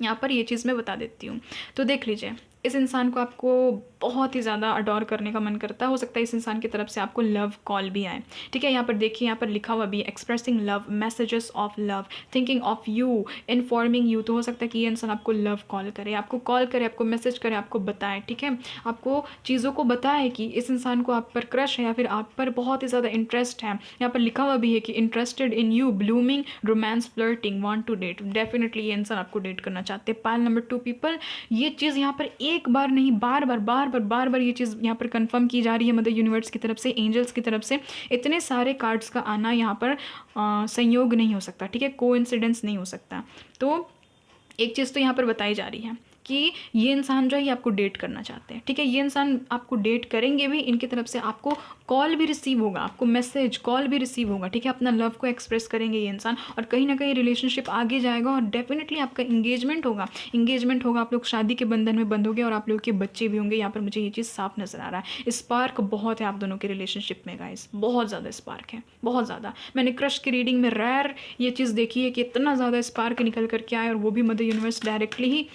यहाँ पर ये चीज़ मैं बता देती हूँ। तो देख लीजिए, इस इंसान को आपको बहुत ही ज़्यादा अडोर करने का मन करता है। हो सकता है इस इंसान की तरफ से आपको लव कॉल भी आए, ठीक है। यहाँ पर देखिए, यहाँ पर लिखा हुआ भी expressing love, messages of love, thinking of you, informing you. तो हो सकता है कि ये इंसान आपको लव कॉल करे, आपको कॉल करे, आपको मैसेज करे, आपको बताए, ठीक है, आपको चीज़ों को बताए कि इस इंसान को आप पर क्रश है या फिर आप पर बहुत ही ज़्यादा इंटरेस्ट है। यहाँ पर लिखा हुआ भी है कि interested in you, blooming, romance, flirting, want to date. Definitely ये इंसान आपको डेट करना चाहते हैं। पाइल नंबर 2 पीपल, ये चीज़ यहाँ पर एक बार नहीं, बार बार ये चीज़ यहाँ पर कंफर्म की जा रही है मदर यूनिवर्स की तरफ से, एंजल्स की तरफ से। इतने सारे कार्ड्स का आना यहाँ पर संयोग नहीं हो सकता, ठीक है, कोइंसिडेंस नहीं हो सकता। तो एक चीज़ तो यहाँ पर बताई जा रही है कि ये इंसान जो है ये आपको डेट करना चाहते हैं, ठीक है। ये इंसान आपको डेट करेंगे भी, इनकी तरफ से आपको कॉल भी रिसीव होगा, आपको मैसेज कॉल भी रिसीव होगा, ठीक है। अपना लव को एक्सप्रेस करेंगे ये इंसान, और कहीं ना कहीं रिलेशनशिप आगे जाएगा और डेफिनेटली आपका इंगेजमेंट होगा, आप लोग शादी के बंधन में बंधोगे और आप लोगों के बच्चे भी होंगे। यहाँ पर मुझे ये चीज़ साफ नज़र आ रहा है। स्पार्क बहुत है आप दोनों के रिलेशनशिप में गाइस, बहुत ज़्यादा स्पार्क है, बहुत ज़्यादा। मैंने क्रश की रीडिंग में रेयर ये चीज़ देखी है कि इतना ज़्यादा स्पार्क निकल करके आए, और वो भी मदर यूनिवर्स डायरेक्टली ही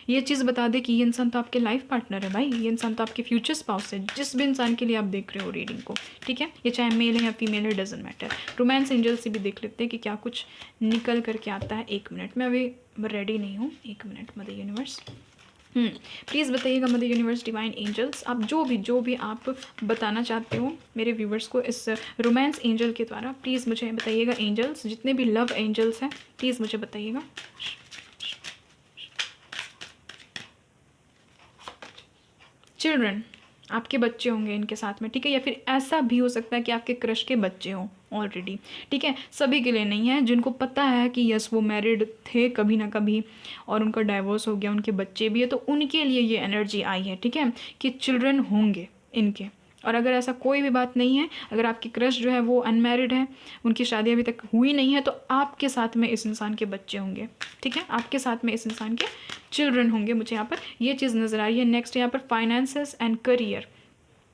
ये चीज़ बता दे कि ये इंसान तो आपके लाइफ पार्टनर है भाई, ये इंसान तो आपके फ्यूचर स्पाउस है, जिस भी इंसान के लिए आप देख रहे हो रीडिंग को, ठीक है। ये चाहे मेल है या फीमेल है, डजंट मैटर। रोमांस एंजल से भी देख लेते हैं कि क्या कुछ निकल करके आता है। 1 मिनट में अभी रेडी नहीं हूँ, 1 मिनट मदर यूनिवर्स। प्लीज़ बताइएगा मदर यूनिवर्स, डिवाइन एंजल्स, आप जो भी आप बताना चाहते हो मेरे व्यूवर्स को इस रोमांस एंजल के द्वारा, प्लीज़ मुझे बताइएगा। एंजल्स, जितने भी लव एंजल्स हैं, प्लीज़ मुझे बताइएगा। चिल्ड्रन, आपके बच्चे होंगे इनके साथ में, ठीक है, या फिर ऐसा भी हो सकता है कि आपके क्रश के बच्चे हों ऑलरेडी, ठीक है। सभी के लिए नहीं है, जिनको पता है कि यस वो मैरिड थे कभी ना कभी और उनका डाइवोर्स हो गया, उनके बच्चे भी है, तो उनके लिए ये एनर्जी आई है, ठीक है, कि चिल्ड्रन होंगे इनके। और अगर ऐसा कोई भी बात नहीं है, अगर आपकी क्रश जो है वो अनमैरिड है, उनकी शादी अभी तक हुई नहीं है, तो आपके साथ में इस इंसान के बच्चे होंगे, ठीक है, आपके साथ में इस इंसान के चिल्ड्रन होंगे, मुझे यहाँ पर ये चीज़ नज़र आ रही है। नेक्स्ट यहाँ पर फाइनेंसेस एंड करियर,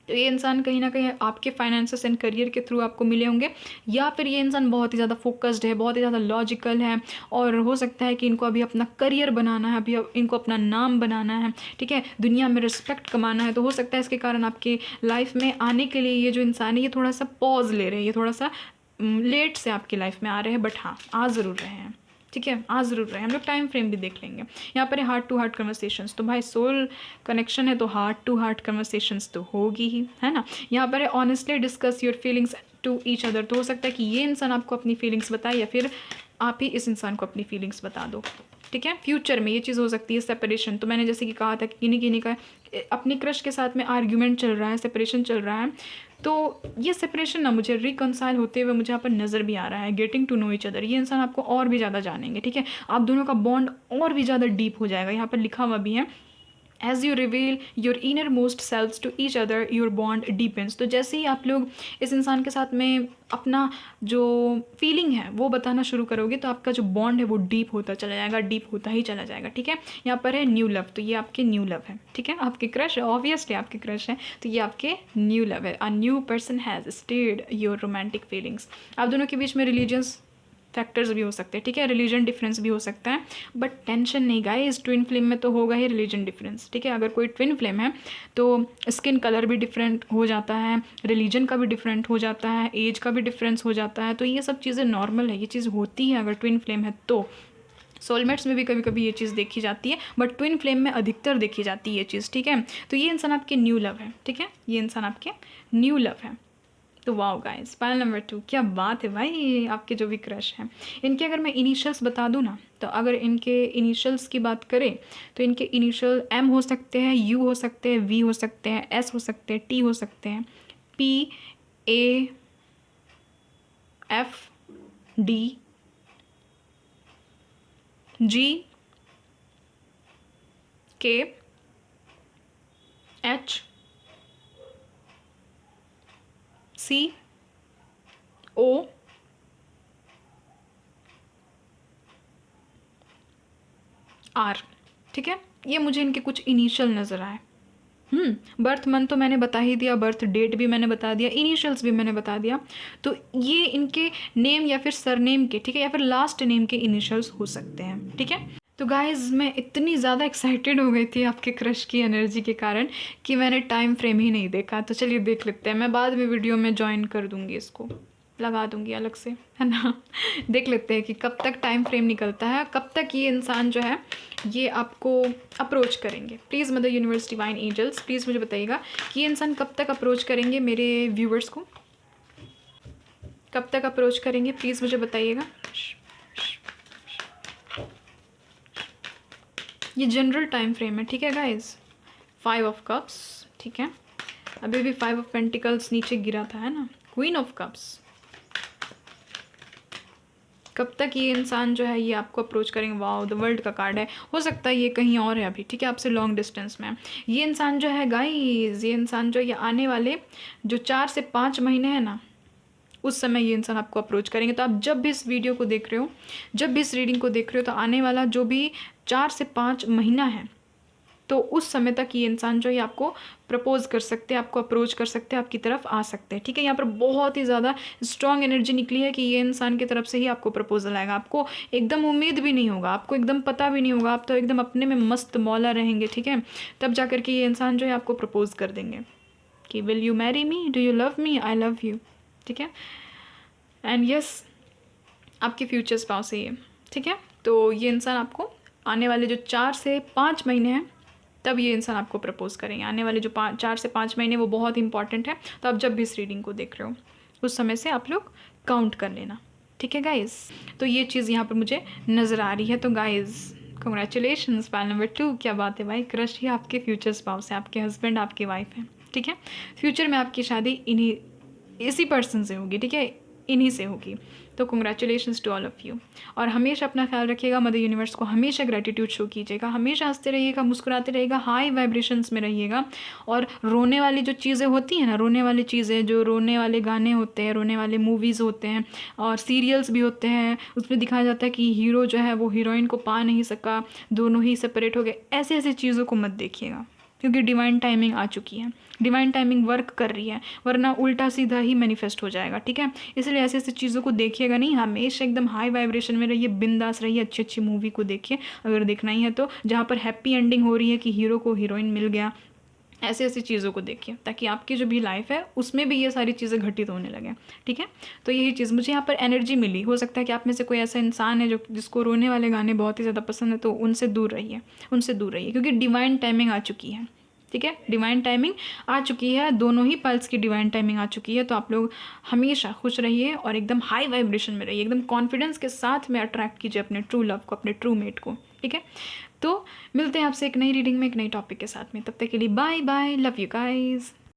तो ये इंसान कहीं ना कहीं आपके फाइनेंसेस एंड करियर के थ्रू आपको मिले होंगे, या फिर ये इंसान बहुत ही ज़्यादा फोकस्ड है, बहुत ही ज़्यादा लॉजिकल है, और हो सकता है कि इनको अभी अपना करियर बनाना है, अभी इनको अपना नाम बनाना है, ठीक है, दुनिया में रिस्पेक्ट कमाना है। तो हो सकता है इसके कारण आपके लाइफ में आने के लिए ये जो इंसान है ये थोड़ा सा पॉज ले रहे हैं, ये थोड़ा सा लेट से आपकी लाइफ में आ रहे हैं, बट हाँ आ ज़रूर रहे हैं, ठीक है, आ ज़रूर रहे हैं। हम लोग टाइम फ्रेम भी देख लेंगे। यहाँ पर हार्ट टू हार्ट कन्वर्सेशंस, तो भाई सोल कनेक्शन है तो हार्ट टू हार्ट कन्वर्सेशंस तो होगी ही, है ना। यहाँ पर है honestly discuss your feelings to each other, तो हो सकता है कि ये इंसान आपको अपनी फीलिंग्स बताए या फिर आप ही इस इंसान को अपनी फीलिंग्स बता दो, ठीक है। फ्यूचर में ये चीज़ हो सकती है सेपरेशन, तो मैंने जैसे कि कहा था कि किन्हीं का अपनी क्रश के साथ में आर्ग्यूमेंट चल रहा है, सेपरेशन चल रहा है, तो ये सेपरेशन ना मुझे रिकनसाइल होते हुए मुझे यहाँ पर नज़र भी आ रहा है। Getting to know each other, ये इंसान आपको और भी ज़्यादा जानेंगे, ठीक है, आप दोनों का बॉन्ड और भी ज़्यादा डीप हो जाएगा। यहाँ पर लिखा हुआ भी है as you reveal your inner most selves to each other your bond deepens, तो जैसे ही आप लोग इस इंसान के साथ में अपना जो फीलिंग है वो बताना शुरू करोगे, तो आपका जो बॉन्ड है वो डीप होता चला जाएगा, डीप होता ही चला जाएगा, ठीक है। यहाँ पर है न्यू लव, तो ये आपके न्यू लव है, ठीक है, आपके क्रश है, ऑब्वियसली आपके क्रश है, तो ये आपके न्यू लव है। A new person has stayed your romantic feelings, आप दोनों के बीच में रिलीजियस फैक्टर्स भी हो सकते हैं, ठीक है, रिलीजन डिफरेंस भी हो सकता है, बट टेंशन नहीं गाइस, ट्विन फ्लेम में तो होगा ही रिलीजन डिफरेंस, ठीक है। अगर कोई ट्विन फ्लेम है तो स्किन कलर भी डिफरेंट हो जाता है, रिलीजन का भी डिफरेंट हो जाता है, एज का भी डिफरेंस हो जाता है, तो ये सब चीज़ें नॉर्मल है, ये चीज़ होती है अगर ट्विन फ्लेम है तो। सोलमेट्स में भी कभी कभी ये चीज़ देखी जाती है, बट ट्विन फ्लेम में अधिकतर देखी जाती है ये चीज़, ठीक है। तो ये इंसान आपके न्यू लव है, ठीक है, ये इंसान आपके न्यू लव है। तो वाओ गाइस, पायल नंबर 2, क्या बात है भाई, आपके जो भी क्रश हैं इनके अगर मैं इनिशियल्स बता दूँ ना, तो अगर इनके इनिशियल्स की बात करें तो इनके इनिशियल एम हो सकते हैं, यू हो सकते हैं, वी हो सकते हैं, एस हो सकते हैं, टी हो सकते हैं, पी, ए, एफ, डी, जी, के, एच, सी, ओ, आर, ठीक है। ये मुझे इनके कुछ इनिशियल नज़र आए। बर्थ मंथ तो मैंने बता ही दिया, बर्थ डेट भी मैंने बता दिया, इनिशियल्स भी मैंने बता दिया। तो ये इनके नेम या फिर सरनेम के, ठीक है, या फिर लास्ट नेम के इनिशियल्स हो सकते हैं, ठीक है। तो गाइज़ मैं इतनी ज़्यादा एक्साइटेड हो गई थी आपके क्रश की एनर्जी के कारण कि मैंने टाइम फ्रेम ही नहीं देखा। तो चलिए देख लेते हैं, मैं बाद में वीडियो में ज्वाइन कर दूँगी, इसको लगा दूँगी अलग से, है ना। देख लेते हैं कि कब तक टाइम फ्रेम निकलता है, कब तक ये इंसान जो है ये आपको अप्रोच करेंगे। Please mother universe divine angels please मुझे बताइएगा कि ये इंसान कब तक अप्रोच करेंगे मेरे व्यूवर्स को, कब तक अप्रोच करेंगे, प्लीज़ मुझे बताइएगा। ये जनरल टाइम फ्रेम है, ठीक है गाइज। 5 ऑफ कप्स, ठीक है, अभी भी 5 ऑफ पेंटिकल्स नीचे गिरा था, है ना। क्वीन ऑफ कप्स, कब तक ये इंसान जो है ये आपको अप्रोच करेंगे। वाओ, द वर्ल्ड का कार्ड है, हो सकता है ये कहीं और है अभी, ठीक है, आपसे लॉन्ग डिस्टेंस में। ये इंसान जो है गाइस, ये इंसान जो ये आने वाले जो 4 से 5 महीने हैं ना, उस समय ये इंसान आपको अप्रोच करेंगे। तो आप जब भी इस वीडियो को देख रहे हो, जब भी इस रीडिंग को देख रहे हो, तो आने वाला जो भी 4 से 5 महीना है, तो उस समय तक ये इंसान जो है आपको प्रपोज कर सकते हैं, आपको अप्रोच कर सकते हैं, आपकी तरफ आ सकते हैं, ठीक है। यहाँ पर बहुत ही ज़्यादा स्ट्रॉन्ग एनर्जी निकली है कि ये इंसान की तरफ से ही आपको प्रपोजल आएगा। आपको एकदम उम्मीद भी नहीं होगा, आपको एकदम पता भी नहीं होगा, आप तो एकदम अपने में मस्त मौला रहेंगे, ठीक है। तब जा कर के ये इंसान जो है आपको प्रपोज कर देंगे कि will you marry me, do you love me, I love you, ठीक है। एंड यस, आपके फ्यूचर स्पाउस है ये, ठीक है। तो ये इंसान आपको आने वाले जो 4 से 5 महीने हैं, तब ये इंसान आपको प्रपोज करेंगे। आने वाले जो 4 से 5 महीने वो बहुत इंपॉर्टेंट है। तो आप जब भी इस रीडिंग को देख रहे हो उस समय से आप लोग काउंट कर लेना, ठीक है गाइज़। तो ये चीज़ यहाँ पर मुझे नज़र आ रही है। तो गाइज़ कंग्रेचुलेशंस, पायल नंबर 2, क्या बात है भाई, क्रश ही आपके फ्यूचर स्पाउस है, आपके हस्बैंड, आपकी वाइफ है, ठीक है। फ्यूचर में आपकी शादी इसी पर्सन से होगी, ठीक है, इन्हीं से होगी। तो congratulations to all of you. और हमेशा अपना ख्याल रखिएगा, मदर यूनिवर्स को हमेशा ग्रेटिट्यूड शो कीजिएगा, हमेशा हंसते रहिएगा, मुस्कुराते रहिएगा, हाई वाइब्रेशंस में रहिएगा। और रोने वाली जो चीज़ें होती हैं ना, रोने वाली चीज़ें, जो रोने वाले गाने होते हैं, रोने वाले मूवीज़ होते हैं और सीरियल्स भी होते हैं, उसमें दिखाया जाता है कि हीरो जो है वो हीरोइन को पा नहीं सका, दोनों ही सेपरेट हो गए, ऐसे ऐसी चीज़ों को मत देखिएगा, क्योंकि डिवाइन टाइमिंग आ चुकी है, डिवाइन टाइमिंग वर्क कर रही है, वरना उल्टा सीधा ही मैनिफेस्ट हो जाएगा, ठीक है। इसलिए ऐसी ऐसी चीज़ों को देखिएगा नहीं, हमेशा एकदम हाई वाइब्रेशन में रहिए, बिंदास रहिए, अच्छी अच्छी मूवी को देखिए अगर देखना ही है तो, जहाँ पर हैप्पी एंडिंग हो रही है कि हीरो को हीरोइन मिल गया, ऐसी ऐसी चीज़ों को देखिए, ताकि आपकी जो भी लाइफ है उसमें भी ये सारी चीज़ें घटित होने लगे, ठीक है। तो यही चीज़ मुझे यहाँ पर एनर्जी मिली। हो सकता है कि आप में से कोई ऐसा इंसान है जो जिसको रोने वाले गाने बहुत ही ज़्यादा पसंद है, तो उनसे दूर रहिए, उनसे दूर रहिए, क्योंकि डिवाइन टाइमिंग आ चुकी है, ठीक है, डिवाइन टाइमिंग आ चुकी है, दोनों ही पल्स की डिवाइन टाइमिंग आ चुकी है। तो आप लोग हमेशा खुश रहिए और एकदम हाई वाइब्रेशन में रहिए, एकदम कॉन्फिडेंस के साथ में अट्रैक्ट कीजिए अपने ट्रू लव को, अपने ट्रू मेट को, ठीक है। तो मिलते हैं आपसे एक नई रीडिंग में, एक नई टॉपिक के साथ में, तब तक के लिए bye bye, love you guys.